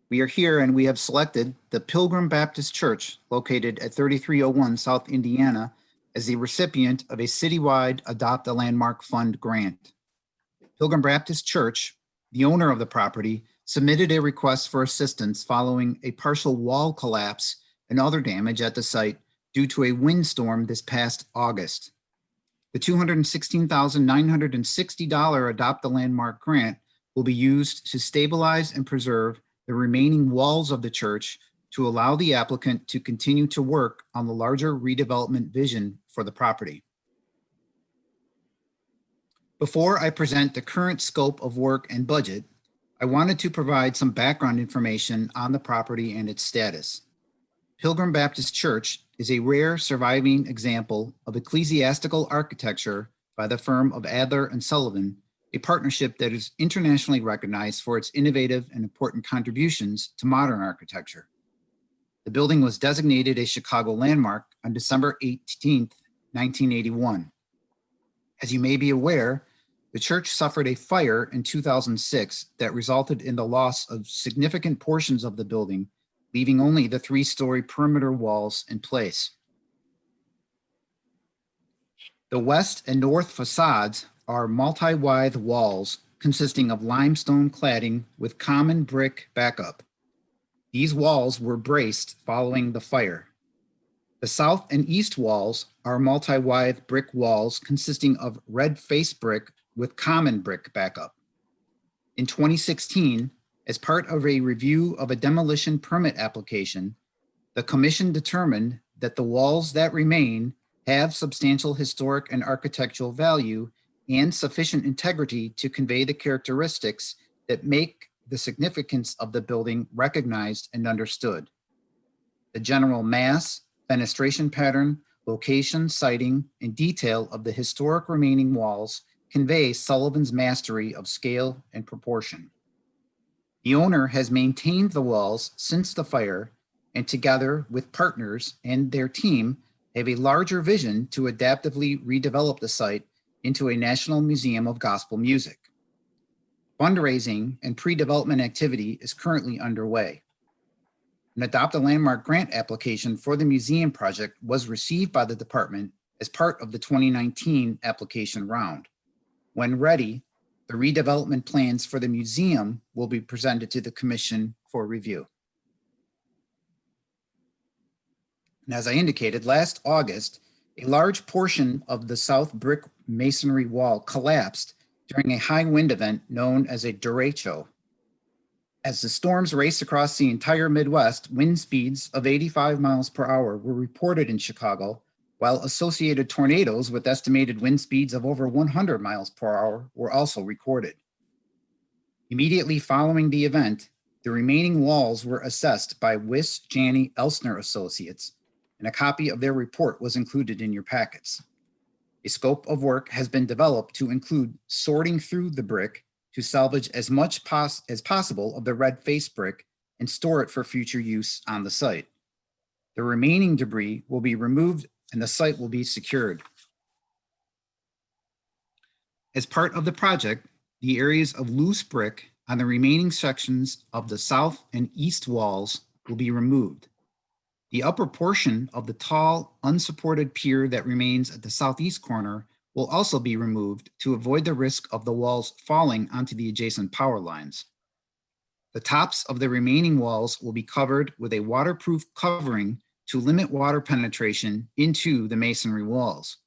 We are here and we have selected the Pilgrim Baptist Church located at 3301 South Indiana as the recipient of a citywide Adopt a Landmark Fund grant. Pilgrim Baptist Church, the owner of the property, submitted a request for assistance following a partial wall collapse and other damage at the site due to a windstorm this past August. The $216,960 Adopt a Landmark grant will be used to stabilize and preserve the remaining walls of the church to allow the applicant to continue to work on the larger redevelopment vision for the property. Before I present the current scope of work and budget, I wanted to provide some background information on the property and its status. Pilgrim Baptist Church is a rare surviving example of ecclesiastical architecture by the firm of Adler and Sullivan, a partnership that is internationally recognized for its innovative and important contributions to modern architecture. The building was designated a Chicago landmark on December 18th, 1981. As you may be aware, the church suffered a fire in 2006 that resulted in the loss of significant portions of the building, leaving only the 3-story perimeter walls in place. The west and north facades are multi-withe walls consisting of limestone cladding with common brick backup. These walls were braced following the fire. The south and east walls are multi-withe brick walls consisting of red face brick with common brick backup. In 2016, as part of a review of a demolition permit application, the commission determined that the walls that remain have substantial historic and architectural value and sufficient integrity to convey the characteristics that make the significance of the building recognized and understood. The general mass, fenestration pattern, location, siting, and detail of the historic remaining walls convey Sullivan's mastery of scale and proportion. The owner has maintained the walls since the fire, and together with partners and their team have a larger vision to adaptively redevelop the site into a National Museum of Gospel Music. Fundraising and pre-development activity is currently underway. An Adopt a Landmark grant application for the museum project was received by the department as part of the 2019 application round. When ready, the redevelopment plans for the museum will be presented to the commission for review. And as I indicated, last August, a large portion of the south brick masonry wall collapsed during a high wind event known as a derecho. As the storms raced across the entire Midwest, wind speeds of 85 miles per hour were reported in Chicago, while associated tornadoes with estimated wind speeds of over 100 miles per hour were also recorded. Immediately following the event, the remaining walls were assessed by Wiss Janney Elsner Associates, and a copy of their report was included in your packets. A scope of work has been developed to include sorting through the brick to salvage as much as possible of the red face brick and store it for future use on the site. The remaining debris will be removed and the site will be secured. As part of the project, the areas of loose brick on the remaining sections of the south and east walls will be removed. The upper portion of the tall, unsupported pier that remains at the southeast corner will also be removed to avoid the risk of the walls falling onto the adjacent power lines. The tops of the remaining walls will be covered with a waterproof covering to limit water penetration into the masonry walls.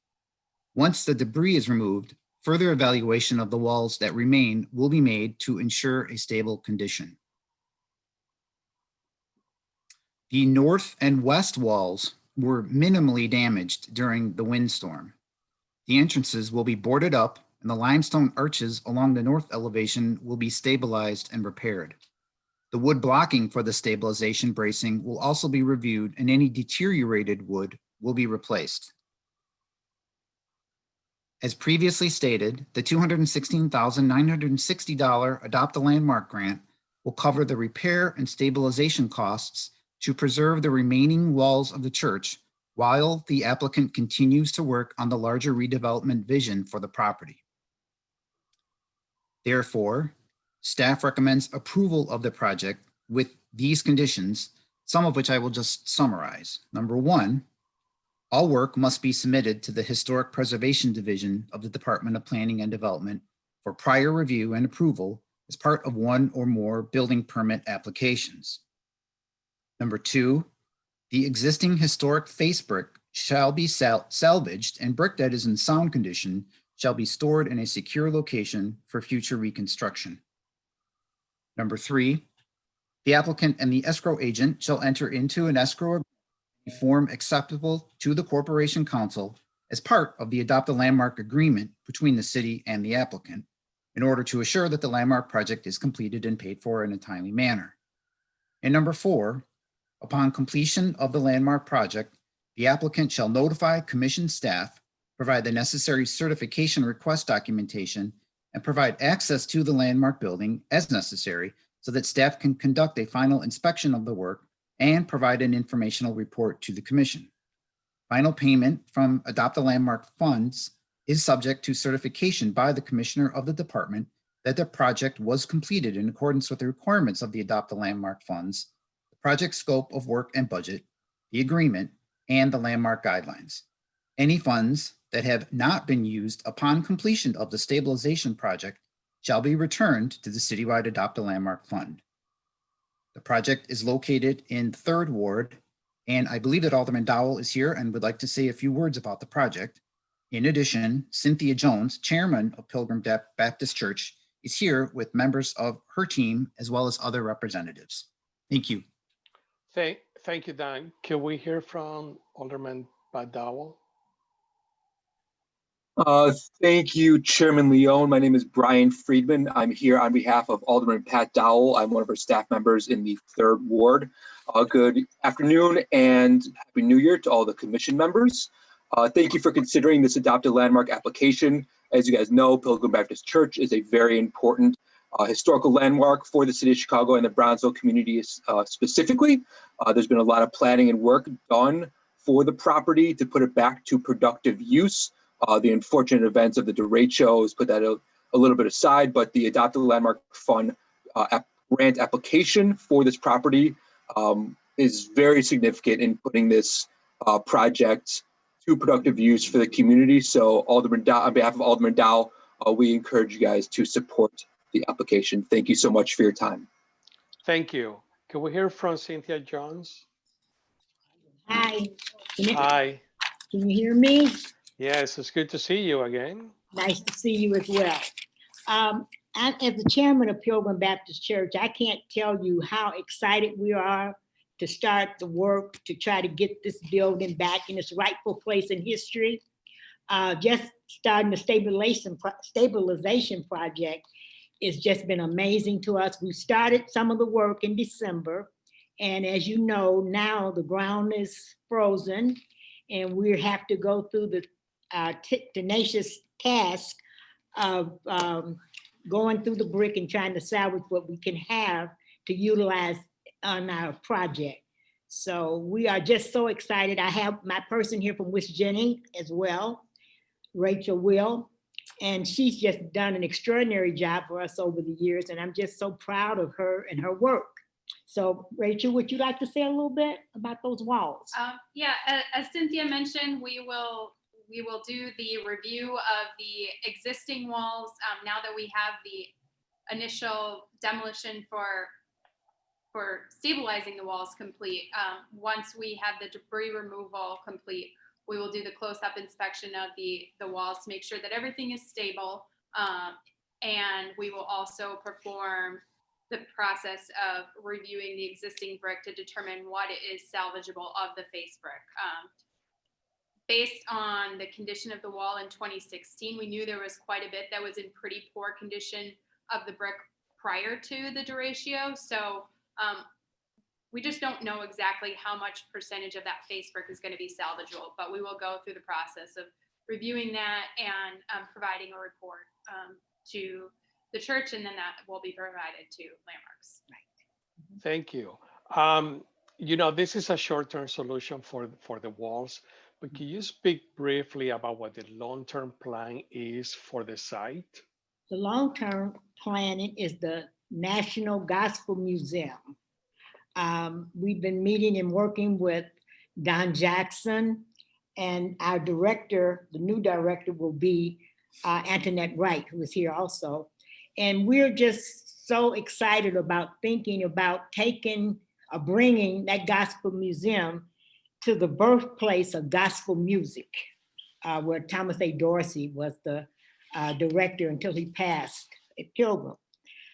Once the debris is removed, further evaluation of the walls that remain will be made to ensure a stable condition. The north and west walls were minimally damaged during the windstorm. The entrances will be boarded up and the limestone arches along the north elevation will be stabilized and repaired. The wood blocking for the stabilization bracing will also be reviewed and any deteriorated wood will be replaced. As previously stated, the $216,960 Adopt a Landmark grant will cover the repair and stabilization costs to preserve the remaining walls of the church while the applicant continues to work on the larger redevelopment vision for the property. Therefore, staff recommends approval of the project with these conditions, some of which I will just summarize. Number one, all work must be submitted to the Historic Preservation Division of the Department of Planning and Development for prior review and approval as part of one or more building permit applications. Number two, the existing historic face brick shall be salvaged and brick that is in sound condition shall be stored in a secure location for future reconstruction. Number three, the applicant and the escrow agent shall enter into an escrow agreement in a form acceptable to the Corporation Council as part of the Adopt a Landmark agreement between the city and the applicant in order to assure that the landmark project is completed and paid for in a timely manner. And number four, upon completion of the landmark project, the applicant shall notify commission staff, provide the necessary certification request documentation, and provide access to the landmark building as necessary so that staff can conduct a final inspection of the work and provide an informational report to the commission. Final payment from Adopt a Landmark funds is subject to certification by the commissioner of the department that the project was completed in accordance with the requirements of the Adopt a Landmark funds, the project scope of work and budget, the agreement, and the landmark guidelines. Any funds that have not been used upon completion of the stabilization project shall be returned to the citywide Adopt a Landmark Fund. The project is located in 3rd Ward, and I believe that Alderman Dowell is here and would like to say a few words about the project. In addition, Cynthia Jones, chairman of Pilgrim Baptist Church, is here with members of her team as well as other representatives. Thank you. Thank you, Dan. Can we hear from Alderman Dowell? Thank you, Chairman Leone. My name is Brian Friedman. I'm here on behalf of Alderman Pat Dowell. I'm one of our staff members in the 3rd Ward. Good afternoon and Happy New Year to all the commission members. Thank you for considering this Adopt a Landmark application. As you guys know, Pilgrim Baptist Church is a very important historical landmark for the city of Chicago and the Brownsville community specifically. There's been a lot of planning and work done for the property to put it back to productive use. The unfortunate events of the derecho has put that a little bit aside, but the Adopt a Landmark Fund grant application for this property is very significant in putting this project to productive use for the community. So Alderman Dow, on behalf of Alderman Dow, we encourage you guys to support the application. Thank you so much for your time. Thank you. Can we hear from Cynthia Jones? Hi. Hi. Can you hear me? Yes, it's good to see you again. Nice to see you as well. As the chairman of Pilgrim Baptist Church, I can't tell you how excited we are to start the work to try to get this building back in its rightful place in history. Just starting the stabilization project has just been amazing to us. We started some of the work in December, and as you know, now the ground is frozen, and we have to go through the tenacious task of going through the brick and trying to salvage what we can have to utilize on our project. So we are just so excited. I have my person here from West Jennings as well, Rachel Will, and she's just done an extraordinary job for us over the years, and I'm just so proud of her and her work. So Rachel, would you like to say a little bit about those walls? Yeah, as Cynthia mentioned, we will do the review of the existing walls now that we have the initial demolition for stabilizing the walls complete. Once we have the debris removal complete, we will do the close-up inspection of the walls to make sure that everything is stable. And we will also perform the process of reviewing the existing brick to determine what is salvageable of the face brick. Based on the condition of the wall in 2016, we knew there was quite a bit that was in pretty poor condition of the brick prior to the derecho. So we just don't know exactly how much percentage of that face brick is going to be salvageable, but we will go through the process of reviewing that and providing a report to the church, and then that will be provided to Landmarks. Thank you. You know, this is a short-term solution for the walls, but can you speak briefly about what the long-term plan is for the site? The long-term planning is the National Gospel Museum. We've been meeting and working with Don Jackson, and our director, the new director, will be Antoinette Wright, who is here also. And we're just so excited about thinking about taking or bringing that gospel museum to the birthplace of gospel music, where Thomas A. Dorsey was the director until he passed at Pilgrim.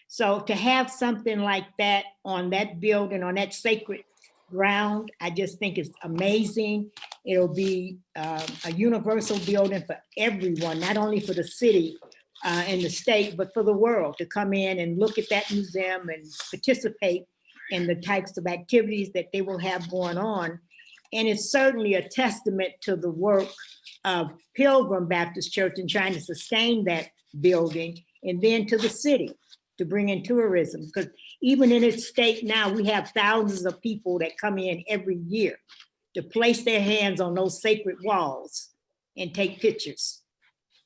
So to have something like that on that building, on that sacred ground, I just think it's amazing. It'll be a universal building for everyone, not only for the city and the state, but for the world to come in and look at that museum and participate in the types of activities that they will have going on. And it's certainly a testament to the work of Pilgrim Baptist Church in trying to sustain that building, and then to the city to bring in tourism. Because even in its state now, we have thousands of people that come in every year to place their hands on those sacred walls and take pictures.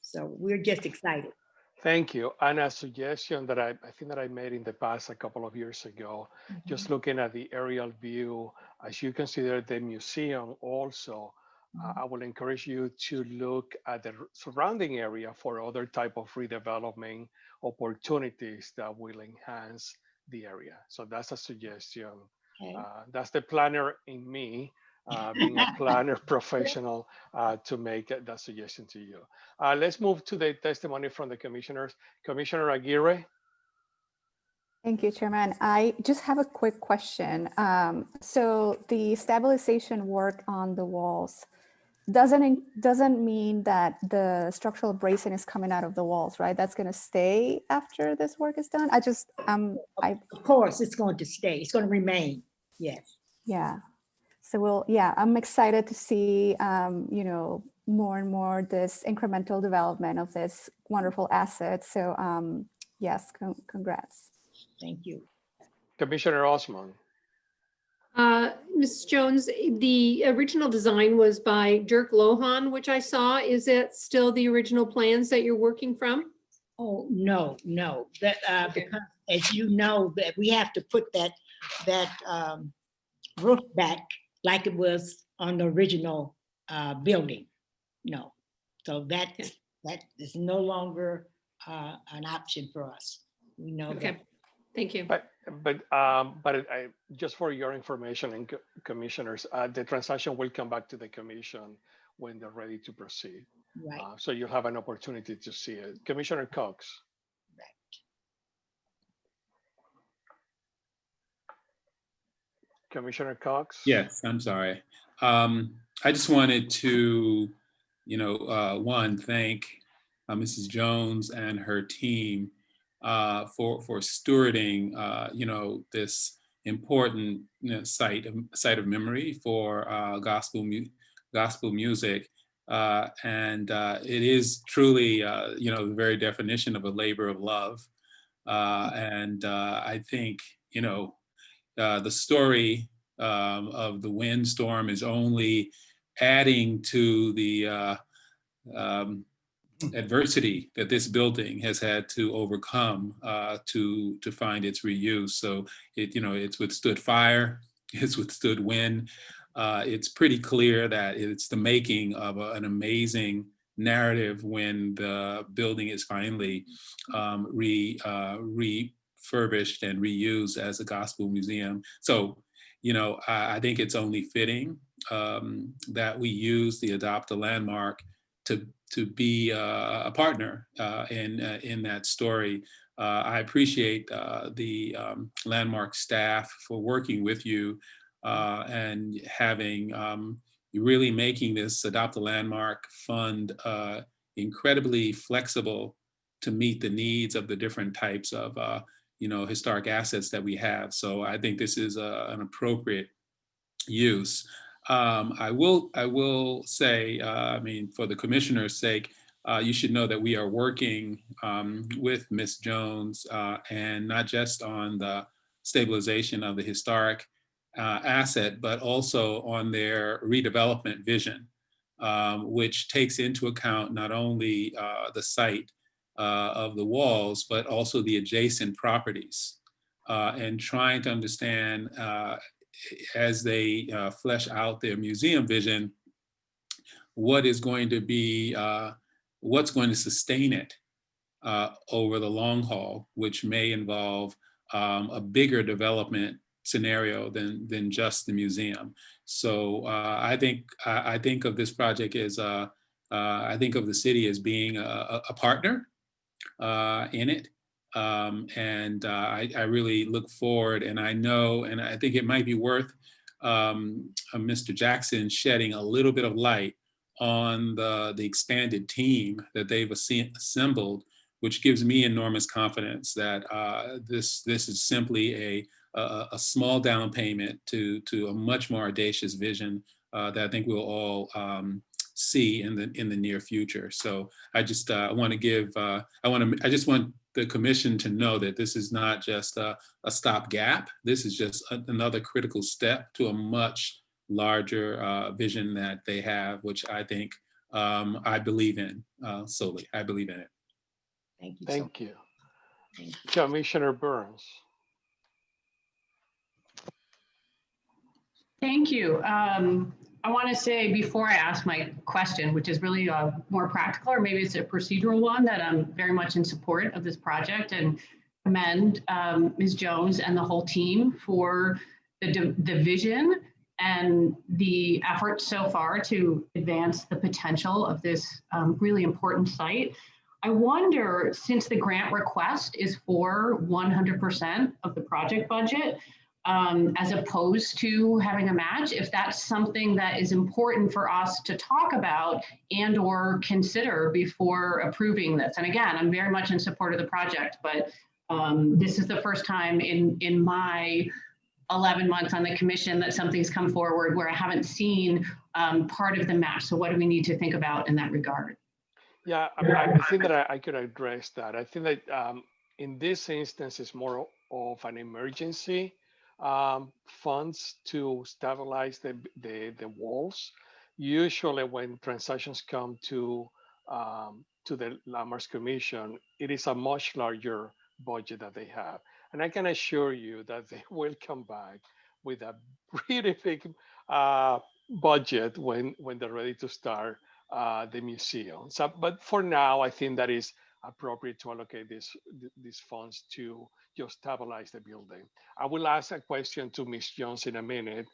So we're just excited. Thank you. And a suggestion that I think that I made in the past a couple of years ago, just looking at the aerial view, as you consider the museum also, I will encourage you to look at the surrounding area for other type of redevelopment opportunities that will enhance the area. So that's a suggestion. Okay. That's the planner in me, being a planner professional, to make that suggestion to you. Let's move to the testimony from the commissioners. Commissioner Aguirre. Thank you, Chairman. I just have a quick question. So the stabilization work on the walls doesn't mean that the structural bracing is coming out of the walls, right? That's going to stay after this work is done. Of course, it's going to stay. It's going to remain. Yes. Yeah. So I'm excited to see, you know, more and more this incremental development of this wonderful asset. So yes, congrats. Thank you. Commissioner Osmond. Ms. Jones, the original design was by Dirk Lohan, which I saw. Is it still the original plans that you're working from? Oh, no. That because as you know, that we have to put that roof back like it was on the original building. No. So that is no longer an option for us. We know that. Thank you. But just for your information and commissioners, the transaction will come back to the commission when they're ready to proceed. Right. So you'll have an opportunity to see it. Commissioner Cox. Right. Commissioner Cox. Yes, I'm sorry. I just wanted to, one, thank Mrs. Jones and her team for stewarding, this important site of memory for gospel music, and it is truly, the very definition of a labor of love, and I think the story of the windstorm is only adding to the adversity that this building has had to overcome to find its reuse. So it's withstood fire, it's withstood wind. It's pretty clear that it's the making of an amazing narrative when the building is finally refurbished and reused as a gospel museum. So, I think it's only fitting that we use the Adopt a Landmark to be a partner in that story. I appreciate the Landmark staff for working with you and having really making this Adopt a Landmark fund incredibly flexible to meet the needs of the different types of historic assets that we have. So I think this is an appropriate use. I will say, for the commissioner's sake, you should know that we are working with Ms. Jones and not just on the stabilization of the historic asset, but also on their redevelopment vision, which takes into account not only the site of the walls, but also the adjacent properties, and trying to understand as they flesh out their museum vision, what is going to be, what's going to sustain it over the long haul, which may involve a bigger development scenario than just the museum. So I think of this project as, I think of the city as being a partner in it. I really look forward, and I know, and I think it might be worth Mr. Jackson shedding a little bit of light on the expanded team that they've assembled, which gives me enormous confidence that this is simply a small down payment to a much more audacious vision that I think we'll all see in the near future. So I just want to give, I just want the commission to know that this is not just a stopgap. This is just another critical step to a much larger vision that they have, which I think I believe in solely. I believe in it. Thank you. Thank you. Commissioner Burns. Thank you. I want to say before I ask my question, which is really more practical, or maybe it's a procedural one, that I'm very much in support of this project and commend Ms. Jones and the whole team for the vision and the effort so far to advance the potential of this really important site. I wonder, since the grant request is for 100% of the project budget, as opposed to having a match, if that's something that is important for us to talk about and or consider before approving this. And again, I'm very much in support of the project, but this is the first time in my 11 months on the commission that something's come forward where I haven't seen part of the match. So what do we need to think about in that regard? Yeah, I think that I could address that. I think that in this instance, it's more of an emergency funds to stabilize the walls. Usually when transactions come to the Landmarks Commission, it is a much larger budget that they have. And I can assure you that they will come back with a pretty big budget when they're ready to start the museum. So, but for now, I think that is appropriate to allocate these funds to just stabilize the building. I will ask a question to Ms. Jones in a minute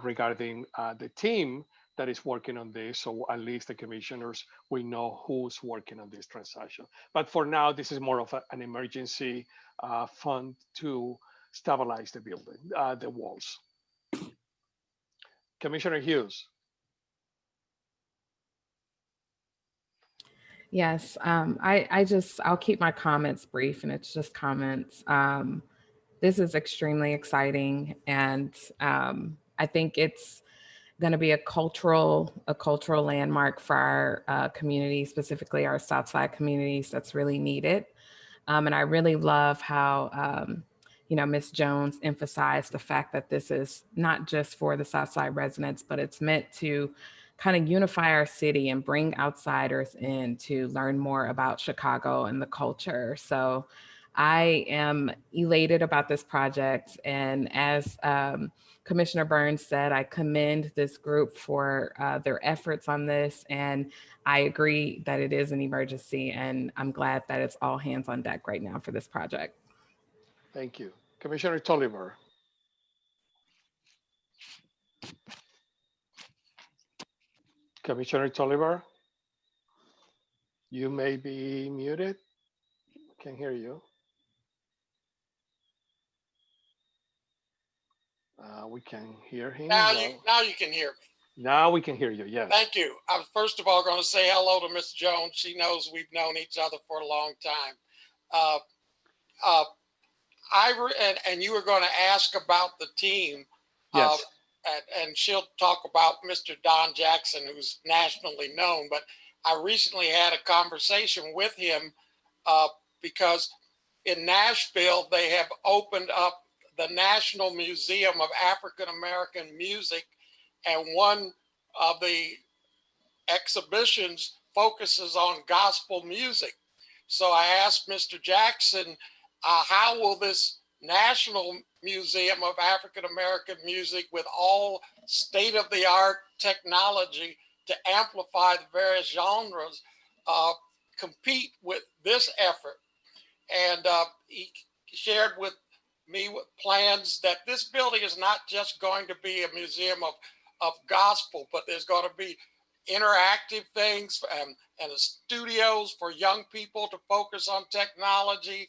regarding the team that is working on this, so at least the commissioners will know who's working on this transaction. But for now, this is more of an emergency fund to stabilize the building, the walls. Commissioner Hughes. Yes, I'll keep my comments brief, and it's just comments. This is extremely exciting, and I think it's going to be a cultural landmark for our community, specifically our Southside communities. That's really needed, and I really love how Ms. Jones emphasized the fact that this is not just for the Southside residents, but it's meant to kind of unify our city and bring outsiders in to learn more about Chicago and the culture. So I am elated about this project. And as Commissioner Burns said, I commend this group for their efforts on this. And I agree that it is an emergency. And I'm glad that it's all hands on deck right now for this project. Thank you. Commissioner Tolliver. Commissioner Tolliver, you may be muted. Can't hear you. We can hear him. Now you can hear me. Now we can hear you, yes. Thank you. I'm first of all going to say hello to Ms. Jones. She knows we've known each other for a long time. And you were going to ask about the team. Yes. And she'll talk about Mr. Don Jackson, who's nationally known. But I recently had a conversation with him because in Nashville, they have opened up the National Museum of African American Music, and one of the exhibitions focuses on gospel music. So I asked Mr. Jackson, how will this National Museum of African American Music, with all state-of-the-art technology to amplify the various genres, compete with this effort? And he shared with me plans that this building is not just going to be a museum of gospel, but there's going to be interactive things and studios for young people to focus on technology.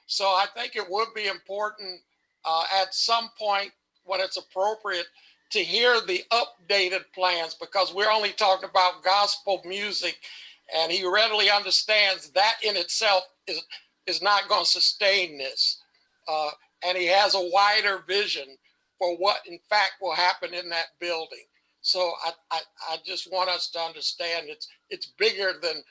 So I think it would be important at some point when it's appropriate to hear the updated plans, because we're only talking about gospel music, and he readily understands that in itself is not going to sustain this. And he has a wider vision for what in fact will happen in that building. So I just want us to understand it's bigger than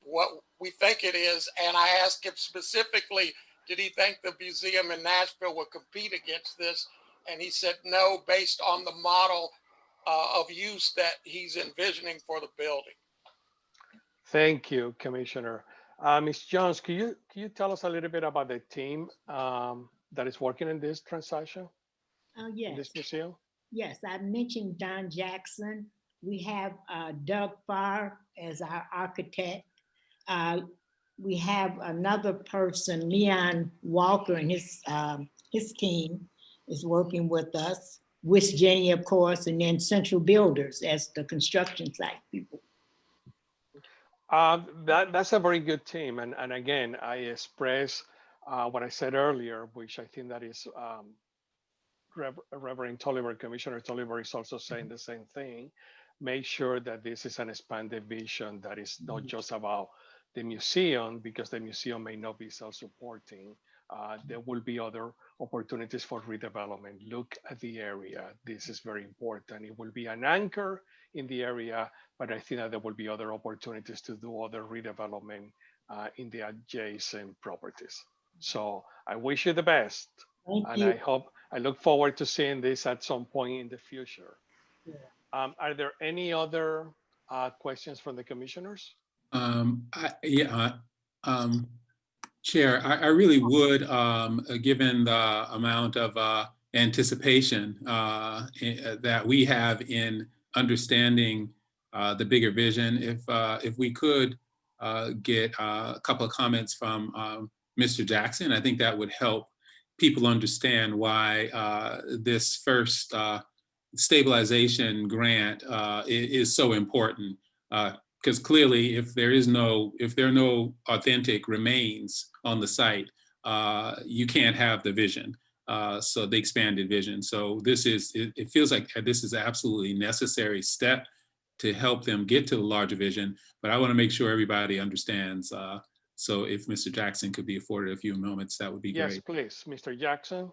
what we think it is. And I asked him specifically, did he think the museum in Nashville would compete against this? And he said no, based on the model of use that he's envisioning for the building. Thank you, Commissioner. Ms. Jones, can you tell us a little bit about the team that is working in this transaction? Yes. In this museum? Yes, I mentioned Don Jackson. We have Doug Farr as our architect. We have another person, Leon Walker, and his team is working with us. Wish Jenny, of course, and then Central Builders as the construction site people. That's a very good team. And again, I express what I said earlier, which I think that is Reverend Tolliver, Commissioner Tolliver is also saying the same thing. Make sure that this is an expanded vision that is not just about the museum, because the museum may not be self-supporting. There will be other opportunities for redevelopment. Look at the area. This is very important. It will be an anchor in the area, but I think that there will be other opportunities to do other redevelopment in the adjacent properties. So I wish you the best. Thank you. I look forward to seeing this at some point in the future. Yeah. Are there any other questions from the commissioners? Chair, I really would, given the amount of anticipation that we have in understanding the bigger vision, if we could get a couple of comments from Mr. Jackson, I think that would help people understand why this first stabilization grant is so important. Because clearly, if there are no authentic remains on the site, you can't have the vision. So the expanded vision. So it feels like this is an absolutely necessary step to help them get to the larger vision. But I want to make sure everybody understands. So if Mr. Jackson could be afforded a few moments, that would be great. Yes, please, Mr. Jackson.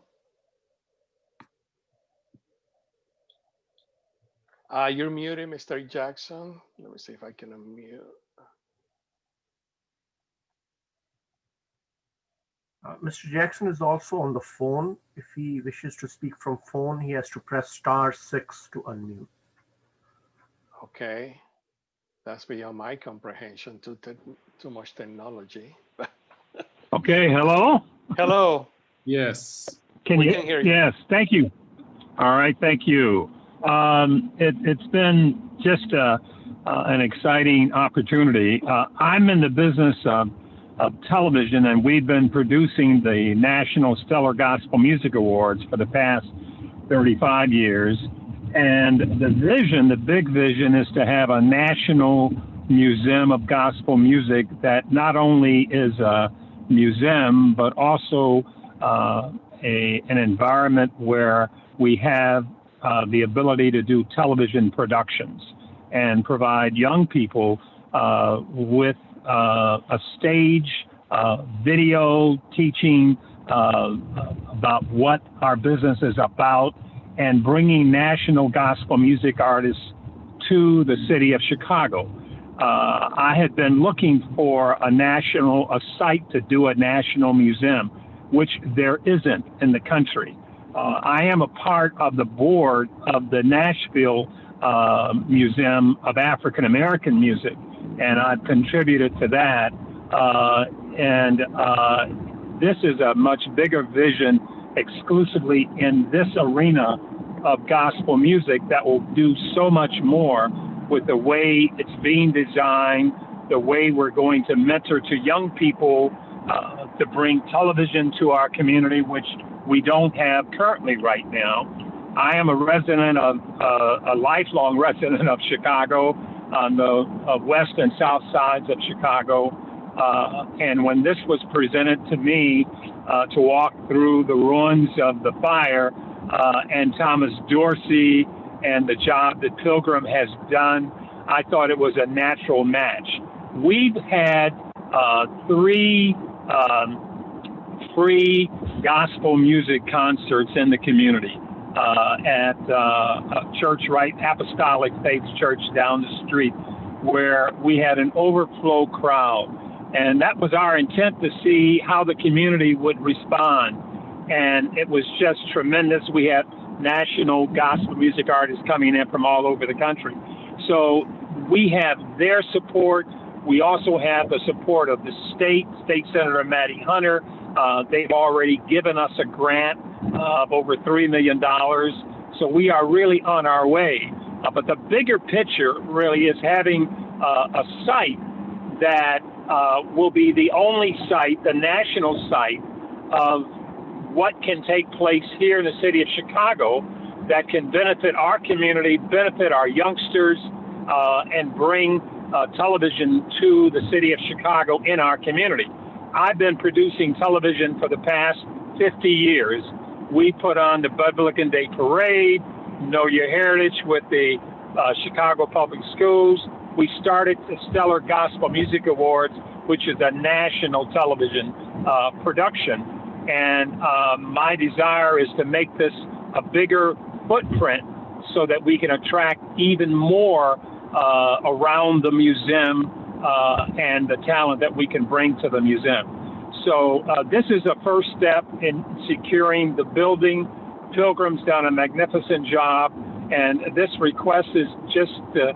You're muted, Mr. Jackson. Let me see if I can unmute. Mr. Jackson is also on the phone. If he wishes to speak from phone, he has to press *6 to unmute. Okay, that's beyond my comprehension. Too much technology. Okay, hello? Hello. Yes. Can We you? can hear you. Yes, thank you. All right, thank you. It's been just an exciting opportunity. I'm in the business of television, and we've been producing the National Stellar Gospel Music Awards for the past 35 years. And the big vision is to have a national museum of gospel music that not only is a museum, but also an environment where we have the ability to do television productions and provide young people with a stage, video teaching about what our business is about, and bringing national gospel music artists to the city of Chicago. I had been looking for a site to do a national museum, which there isn't in the country. I am a part of the board of the Nashville Museum of African American Music, and I've contributed to that. This is a much bigger vision exclusively in this arena of gospel music that will do so much more with the way it's being designed, the way we're going to mentor to young people to bring television to our community, which we don't have currently right now. I am a lifelong resident of Chicago on the west and south sides of Chicago. And when this was presented to me to walk through the ruins of the fire and Thomas Dorsey and the job that Pilgrim has done, I thought it was a natural match. We've had 3 free gospel music concerts in the community at a church, right, Apostolic Faith Church down the street, where we had an overflow crowd. And that was our intent, to see how the community would respond. And it was just tremendous. We had national gospel music artists coming in from all over the country. So we have their support. We also have the support of the State Senator Maddie Hunter. They've already given us a grant of over $3 million. So we are really on our way. But the bigger picture really is having a site that will be the only site, the national site, of what can take place here in the city of Chicago that can benefit our community, benefit our youngsters, and bring television to the city of Chicago in our community. I've been producing television for the past 50 years. We put on the Bud Billiken Day Parade, Know Your Heritage with the Chicago Public Schools. We started the Stellar Gospel Music Awards, which is a national television production. And my desire is to make this a bigger footprint so that we can attract even more around the museum and the talent that we can bring to the museum. So this is a first step in securing the building. Pilgrim's done a magnificent job, and this request is just to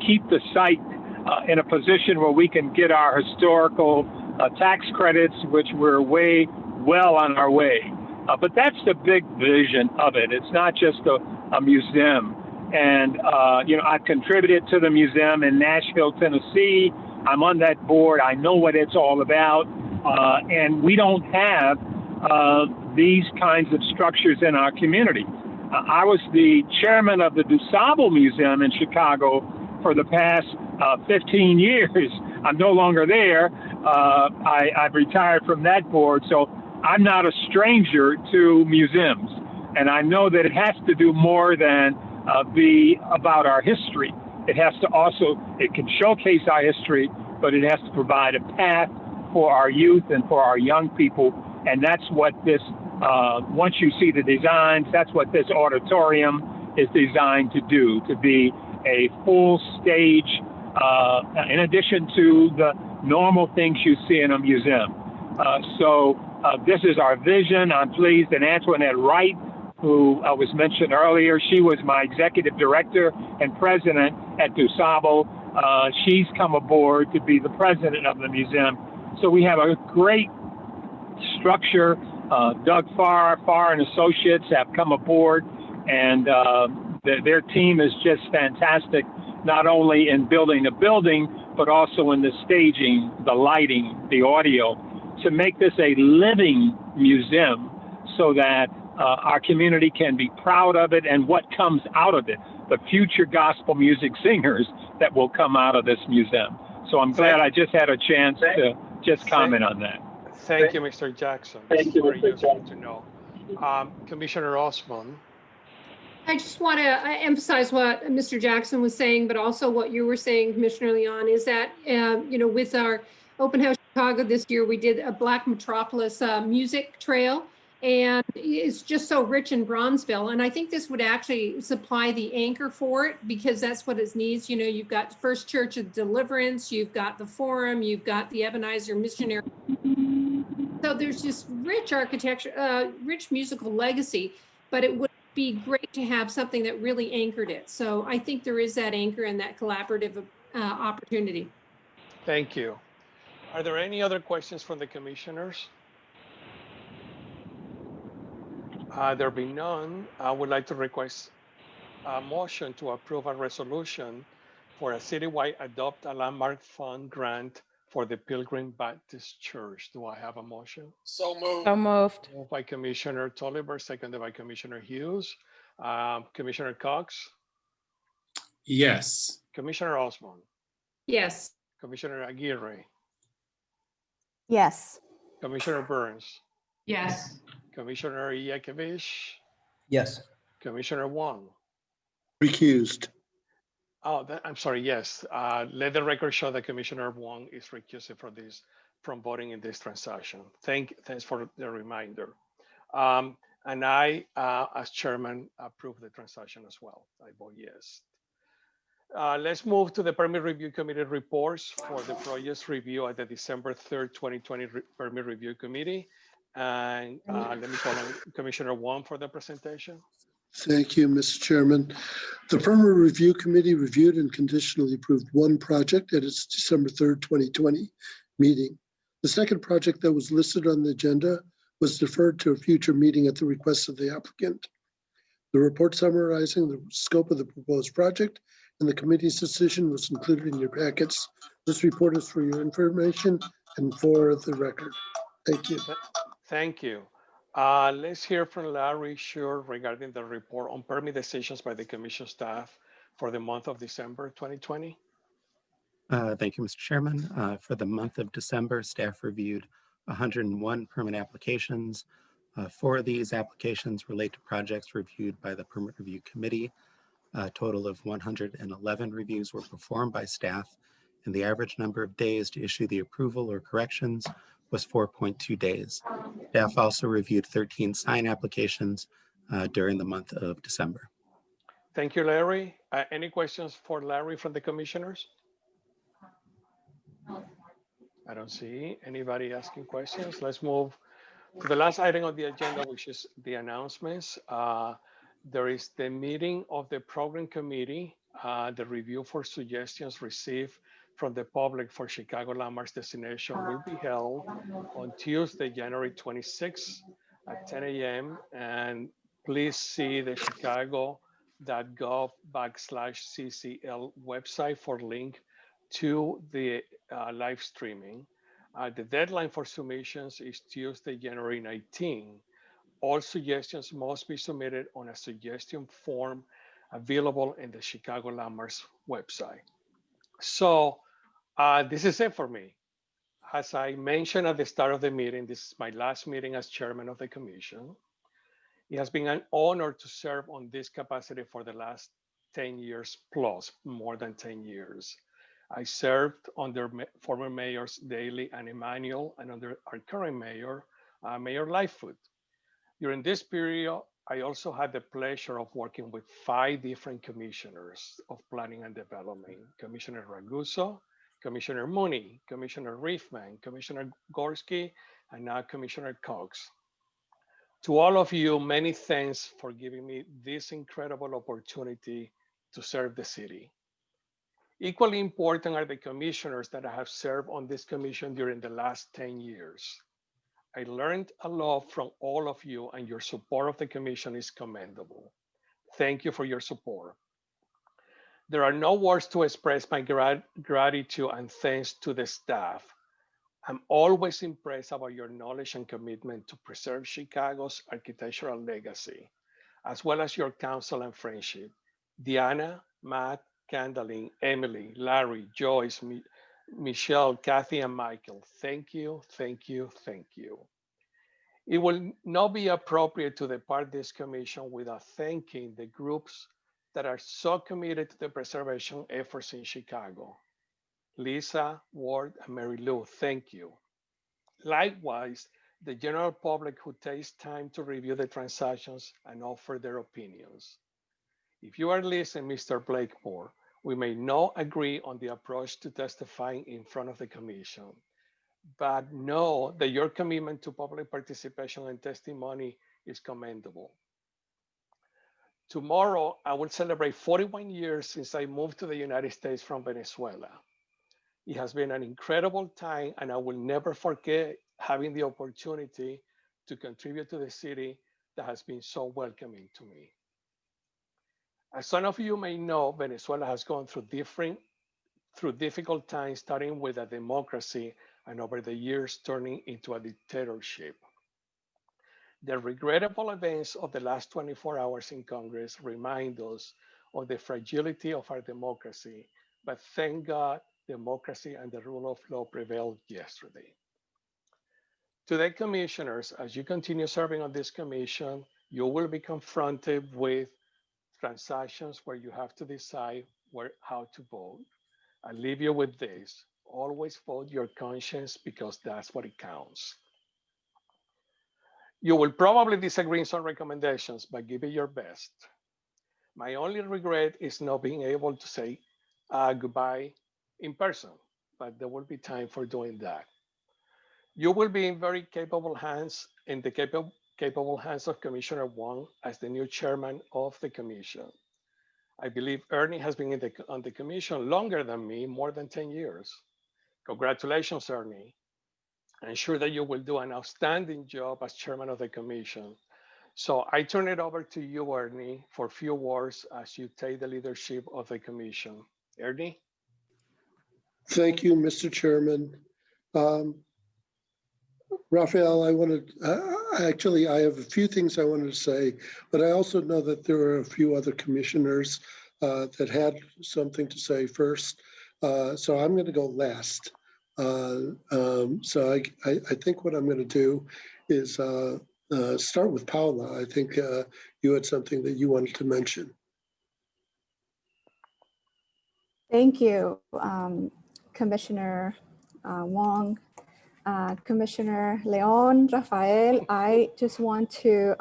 keep the site in a position where we can get our historical tax credits, which we're well on our way. But that's the big vision of it. It's not just a museum. And, I've contributed to the museum in Nashville, Tennessee. I'm on that board. I know what it's all about. And we don't have these kinds of structures in our community. I was the chairman of the DuSable Museum in Chicago for the past 15 years. I'm no longer there. I've retired from that board. So I'm not a stranger to museums. And I know that it has to do more than be about our history. It has to also, it can showcase our history, but it has to provide a path for our youth and for our young people. And that's what this, once you see the designs, that's what this auditorium is designed to do, to be a full stage, in addition to the normal things you see in a museum. So this is our vision. I'm pleased that Antoinette Wright who was mentioned earlier. She was my executive director and president at DuSable. She's come aboard to be the president of the museum. So we have a great structure. Doug Farr and Associates have come aboard, and their team is just fantastic, not only in building a building, but also in the staging, the lighting, the audio, to make this a living museum so that our community can be proud of it and what comes out of it, the future gospel music singers that will come out of this museum. So I'm glad I just had a chance to just comment on that. Thank you, Mr. Jackson. It's very useful to know. Commissioner Osmond. I just want to emphasize what Mr. Jackson was saying, but also what you were saying, Commissioner Leon, is that, with our Open House Chicago this year, we did a Black Metropolis music trail, and it's just so rich in Bronzeville. And I think this would actually supply the anchor for it, because that's what it needs. You've got First Church of Deliverance, you've got the Forum, you've got the Ebenezer Missionary. So there's just rich architecture, rich musical legacy, but it would be great to have something that really anchored it. So I think there is that anchor and that collaborative opportunity. Thank you. Are there any other questions from the commissioners? There be none. I would like to request a motion to approve a resolution for a citywide Adopt a Landmark Fund grant for the Pilgrim Baptist Church. Do I have a motion? So moved. So moved. Moved by Commissioner Tolliver, seconded by Commissioner Hughes. Commissioner Cox, Yes. Commissioner Osmond, Yes. Commissioner Aguirre, Yes. Commissioner Burns, Yes. Commissioner Yakovich, Yes. Commissioner Wong. Recused. Oh, I'm sorry, yes. Let the record show that Commissioner Wong is recused from voting in this transaction. Thanks for the reminder. And I, as chairman, approve the transaction as well. I vote yes. Let's move to the Permit Review Committee reports for the project's review at the December 3rd, 2020 Permit Review Committee. And let me call on Commissioner Wong for the presentation. Thank you, Mr. Chairman. The Permit Review Committee reviewed and conditionally approved one project at its December 3rd, 2020 meeting. The second project that was listed on the agenda was deferred to a future meeting at the request of the applicant. The report summarizing the scope of the proposed project and the committee's decision was included in your packets. This report is for your information and for the record. Thank you. Thank you. Let's hear from Larry Shure regarding the report on permit decisions by the commission staff for the month of December 2020. Thank you, Mr. Chairman. For the month of December, staff reviewed 101 permit applications. 4 of these applications relate to projects reviewed by the Permit Review Committee. A total of 111 reviews were performed by staff, and the average number of days to issue the approval or corrections was 4.2 days. Staff also reviewed 13 sign applications during the month of December. Thank you, Larry. Any questions for Larry from the commissioners? I don't see anybody asking questions. Let's move to the last item on the agenda, which is the announcements. There is the meeting of the program committee, the review for suggestions received from the public for Chicago Landmarks destination will be held on Tuesday, January 26th at 10 a.m. And please see the chicago.gov/CCL website for link to the live streaming. The deadline for submissions is Tuesday, January 19. All suggestions must be submitted on a suggestion form available in the Chicago Landmarks website. So this is it for me. As I mentioned at the start of the meeting, this is my last meeting as chairman of the commission. It has been an honor to serve on this capacity for the last 10 years plus, more than 10 years. I served under former mayors Daley and Emanuel, and under our current mayor, Mayor Lightfoot. During this period, I also had the pleasure of working with 5 different commissioners of planning and development: Commissioner Ragusa, Commissioner Mooney, Commissioner Riefman, Commissioner Gorski, and now Commissioner Cox. To all of you, many thanks for giving me this incredible opportunity to serve the city. Equally important are the commissioners that I have served on this commission during the last 10 years. I learned a lot from all of you, and your support of the commission is commendable. Thank you for your support. There are no words to express my gratitude and thanks to the staff. I'm always impressed about your knowledge and commitment to preserve Chicago's architectural legacy, as well as your counsel and friendship. Diana, Matt, Candalin, Emily, Larry, Joyce, Michelle, Kathy, and Michael, thank you, thank you, thank you. It will not be appropriate to depart this commission without thanking the groups that are so committed to the preservation efforts in Chicago. Lisa, Ward, and Mary Lou, thank you. Likewise, the general public who takes time to review the transactions and offer their opinions. If you are listening, Mr. Blakemore, we may not agree on the approach to testifying in front of the commission, but know that your commitment to public participation and testimony is commendable. Tomorrow, I will celebrate 41 years since I moved to the United States from Venezuela. It has been an incredible time, and I will never forget having the opportunity to contribute to the city that has been so welcoming to me. As some of you may know, Venezuela has gone through difficult times, starting with a democracy and over the years turning into a dictatorship. The regrettable events of the last 24 hours in Congress remind us of the fragility of our democracy, but thank God, democracy and the rule of law prevailed yesterday. Today, commissioners, as you continue serving on this commission, you will be confronted with transactions where you have to decide how to vote. I leave you with this: always vote your conscience, because that's what it counts. You will probably disagree in some recommendations, but give it your best. My only regret is not being able to say goodbye in person, but there will be time for doing that. You will be in very capable hands, in the capable hands of Commissioner Wong as the new chairman of the commission. I believe Ernie has been on the commission longer than me, more than 10 years. Congratulations, Ernie. I'm sure that you will do an outstanding job as chairman of the commission. So I turn it over to you, Ernie, for a few words as you take the leadership of the commission. Ernie? Thank you, Mr. Chairman. Raphael, I have a few things I wanted to say, but I also know that there are a few other commissioners that had something to say first. So I'm going to go last. So I think what I'm going to do is start with Paula. I think you had something that you wanted to mention. Thank you, Commissioner Wong, Commissioner Leon, Rafael. I just want to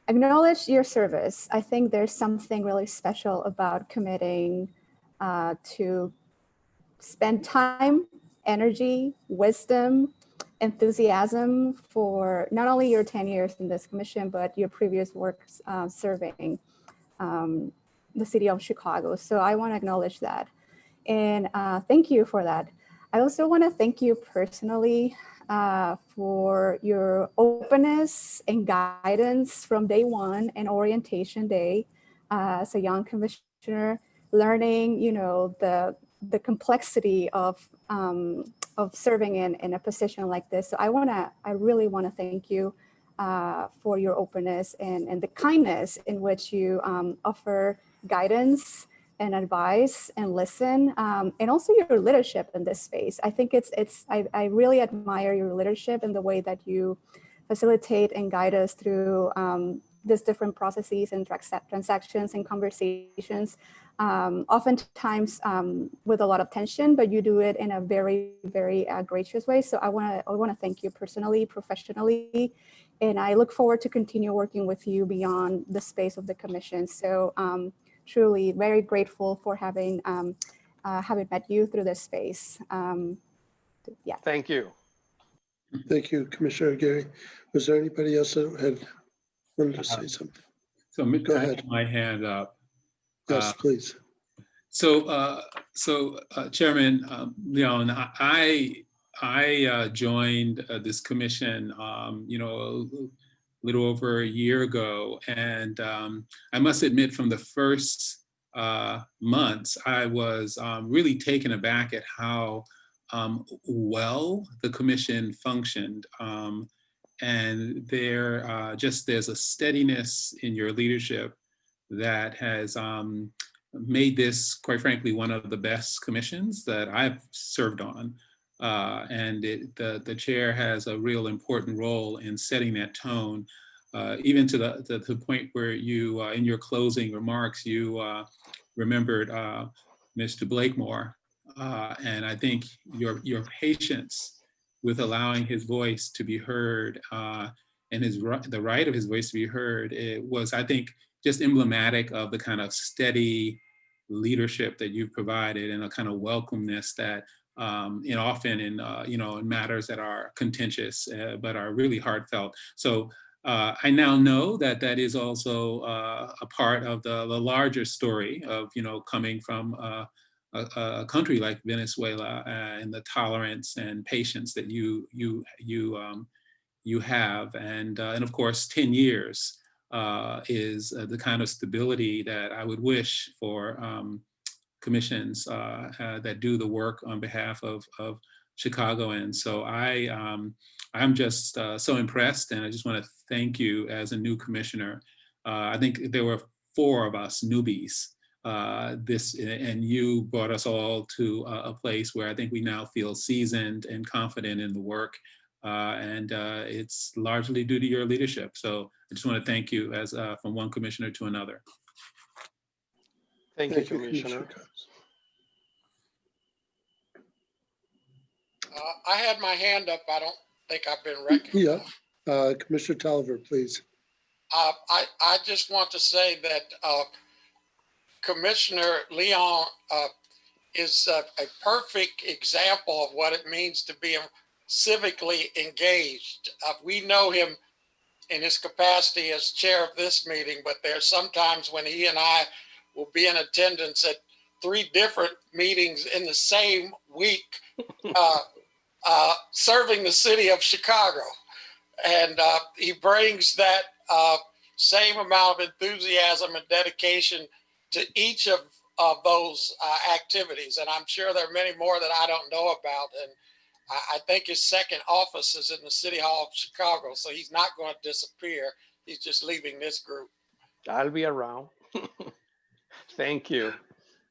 acknowledge your service. I think there's something really special about committing to spend time, energy, wisdom, enthusiasm for not only your 10 years in this commission, but your previous work serving the city of Chicago. So I want to acknowledge that. And thank you for that. I also want to thank you personally for your openness and guidance from day one and orientation day as a young commissioner, learning, the complexity of serving in a position like this. So I really want to thank you for your openness and the kindness in which you offer guidance and advice and listen, and also your leadership in this space. I think I really admire your leadership and the way that you facilitate and guide us through these different processes and transactions and conversations, oftentimes with a lot of tension, but you do it in a very, very gracious way. So I want to thank you personally, professionally, and I look forward to continue working with you beyond the space of the commission. So truly very grateful for having met you through this space. Yeah. Thank you. Thank you, Commissioner Gary. Was there anybody else that had wanted to say something? So Go I ahead. have my hand up. Yes, please. Chairman Leon, I joined this commission, a little over a year ago, and I must admit, from the first months, I was really taken aback at how well the commission functioned, and there's a steadiness in your leadership that has made this, quite frankly, one of the best commissions that I've served on. And the chair has a real important role in setting that tone, even to the point where you, in your closing remarks, you remembered Mr. Blakemore. And I think your patience with allowing his voice to be heard and the right of his voice to be heard, it was, I think, just emblematic of the kind of steady leadership that you've provided and a kind of welcomeness that often in matters that are contentious but are really heartfelt. So I now know that is also a part of the larger story of coming from a country like Venezuela and the tolerance and patience that you have, and of course 10 years. Is the kind of stability that I would wish for commissions that do the work on behalf of Chicagoans. So I'm just so impressed, and I just want to thank you as a new commissioner. I think there were 4 of us newbies, and you brought us all to a place where I think we now feel seasoned and confident in the work. And it's largely due to your leadership. So I just want to thank you as from one commissioner to another. Thank you, Commissioner. I had my hand up. I don't think I've been recognized. Yeah, Commissioner Tolliver, please. I just want to say that Commissioner Leon is a perfect example of what it means to be civically engaged. We know him in his capacity as chair of this meeting, but there's sometimes when he and I will be in attendance at 3 different meetings in the same week, serving the city of Chicago. And he brings that same amount of enthusiasm and dedication to each of those activities. And I'm sure there are many more that I don't know about. And I think his second office is in the City Hall of Chicago, so he's not going to disappear. He's just leaving this group. I'll be around. Thank you.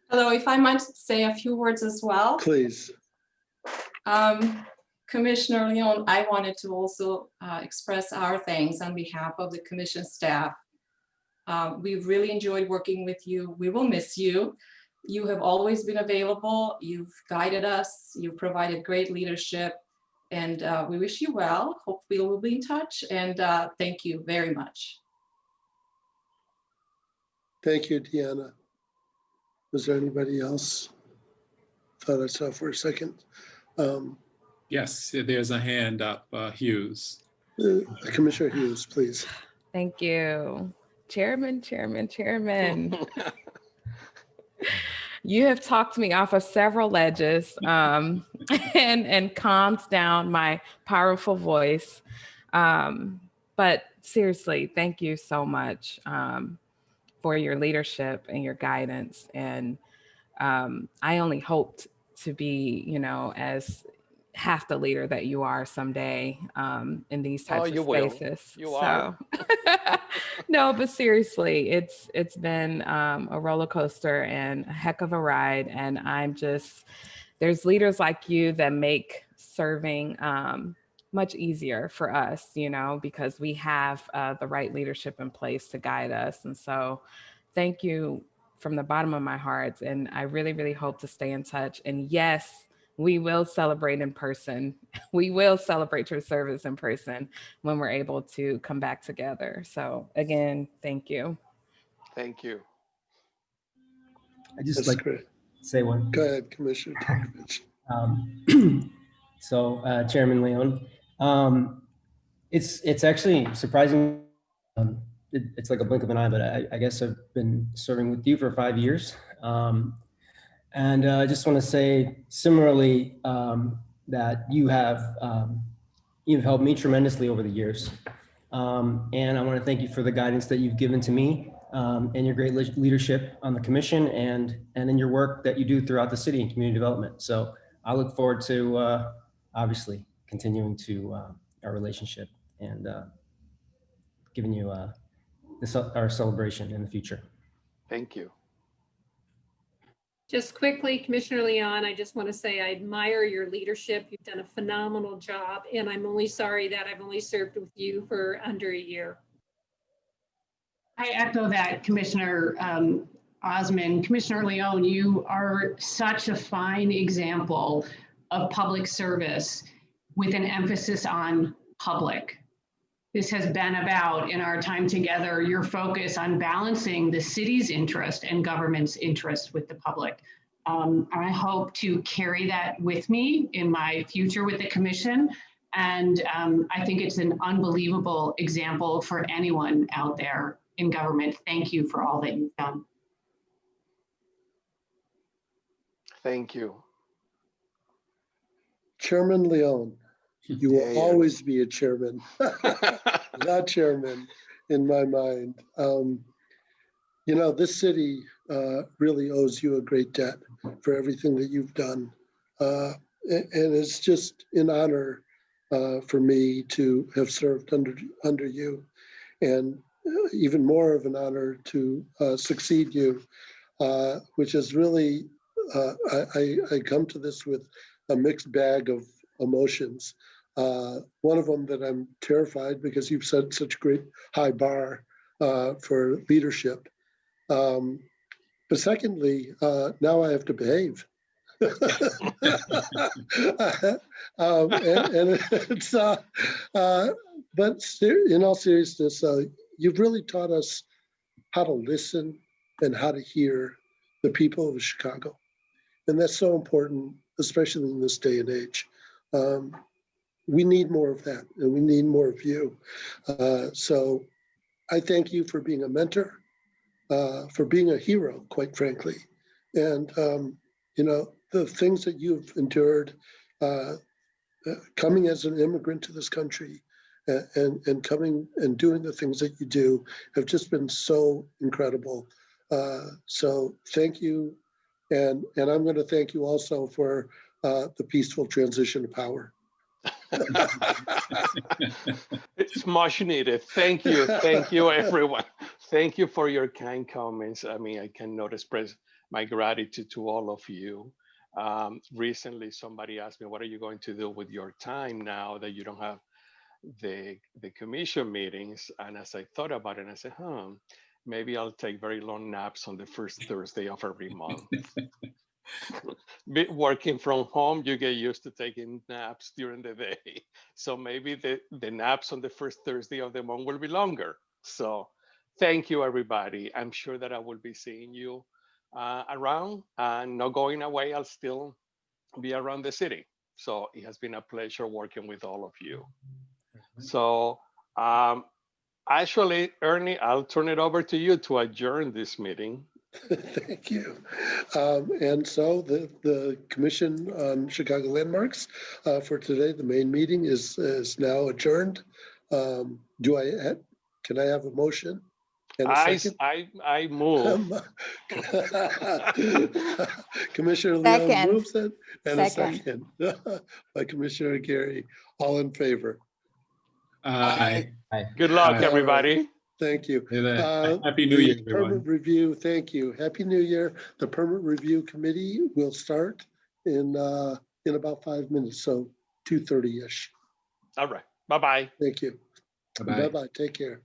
Hello, if I might say a few words as well. Please. Commissioner Leon, I wanted to also express our thanks on behalf of the commission staff. We've really enjoyed working with you. We will miss you. You have always been available. You've guided us. You've provided great leadership, and we wish you well. Hopefully we'll be in touch, and thank you very much. Thank you, Deanna. Was there anybody else? Thought I saw for a second. Yes, there's a hand up, Hughes. Commissioner Hughes, please. Thank you. Chairman. You have talked me off of several ledges and calmed down my powerful voice. But seriously, thank you so much for your leadership and your guidance. And I only hoped to be, as half the leader that you are someday in these types of spaces. You are. No, but seriously, it's been a roller coaster and a heck of a ride. And there's leaders like you that make serving much easier for us, because we have the right leadership in place to guide us. And so thank you from the bottom of my heart. And I really, really hope to stay in touch. And yes, we will celebrate in person. We will celebrate your service in person when we're able to come back together. So again, thank you. Thank you. I just like to say one. Go ahead, Commissioner Tinkovich. So Chairman Leon, It's actually surprising. It's like a blink of an eye, but I guess I've been serving with you for 5 years. And I just want to say similarly that you've helped me tremendously over the years. And I want to thank you for the guidance that you've given to me and your great leadership on the commission and in your work that you do throughout the city and community development. So I look forward to obviously continuing to our relationship and giving you our celebration in the future. Thank you. Just quickly, Commissioner Leon, I just want to say I admire your leadership. You've done a phenomenal job, and I'm only sorry that I've only served with you for under a year. I echo that, Commissioner Osmond. Commissioner Leon, you are such a fine example of public service with an emphasis on public. This has been about, in our time together, your focus on balancing the city's interest and government's interest with the public. I hope to carry that with me in my future with the commission. And I think it's an unbelievable example for anyone out there in government. Thank you for all that you've done. Thank you. Chairman Leon, you will always be a chairman, not chairman in my mind. You know, this city really owes you a great debt for everything that you've done. And it's just an honor for me to have served under you, and even more of an honor to succeed you, which is really, I come to this with a mixed bag of emotions. One of them that I'm terrified because you've set such a great high bar for leadership. But secondly, now I have to behave. And it's, but in all seriousness, you've really taught us how to listen and how to hear the people of Chicago. And that's so important, especially in this day and age. We need more of that, and we need more of you. So I thank you for being a mentor, for being a hero, quite frankly. And, you know, the things that you've endured, coming as an immigrant to this country and coming and doing the things that you do have just been so incredible. So thank you. And I'm going to thank you also for the peaceful transition of power. It's much needed. Thank you. Thank you, everyone. Thank you for your kind comments. I mean, I cannot express my gratitude to all of you. Recently, somebody asked me, what are you going to do with your time now that you don't have the commission meetings? And as I thought about it, I said, maybe I'll take very long naps on the first Thursday of every month. Working from home, you get used to taking naps during the day. So maybe the naps on the first Thursday of the month will be longer. So thank you, everybody. I'm sure that I will be seeing you around and not going away. I'll still be around the city. So it has been a pleasure working with all of you. So actually, Ernie, I'll turn it over to you to adjourn this meeting. Thank you. And so the Commission on Chicago Landmarks for today, the main meeting is now adjourned. Can I have a motion? And a second? I move. Commissioner Leon moves it, and a second by Commissioner Gary. All in favor? Aye. Good luck, everybody. Thank you. Happy New Year, everyone. Permit review, thank you. Happy New Year. The Permit Review Committee will start in about 5 minutes, so 2:30-ish. All right. Bye-bye. Thank you. Bye-bye. Bye-bye. Take care.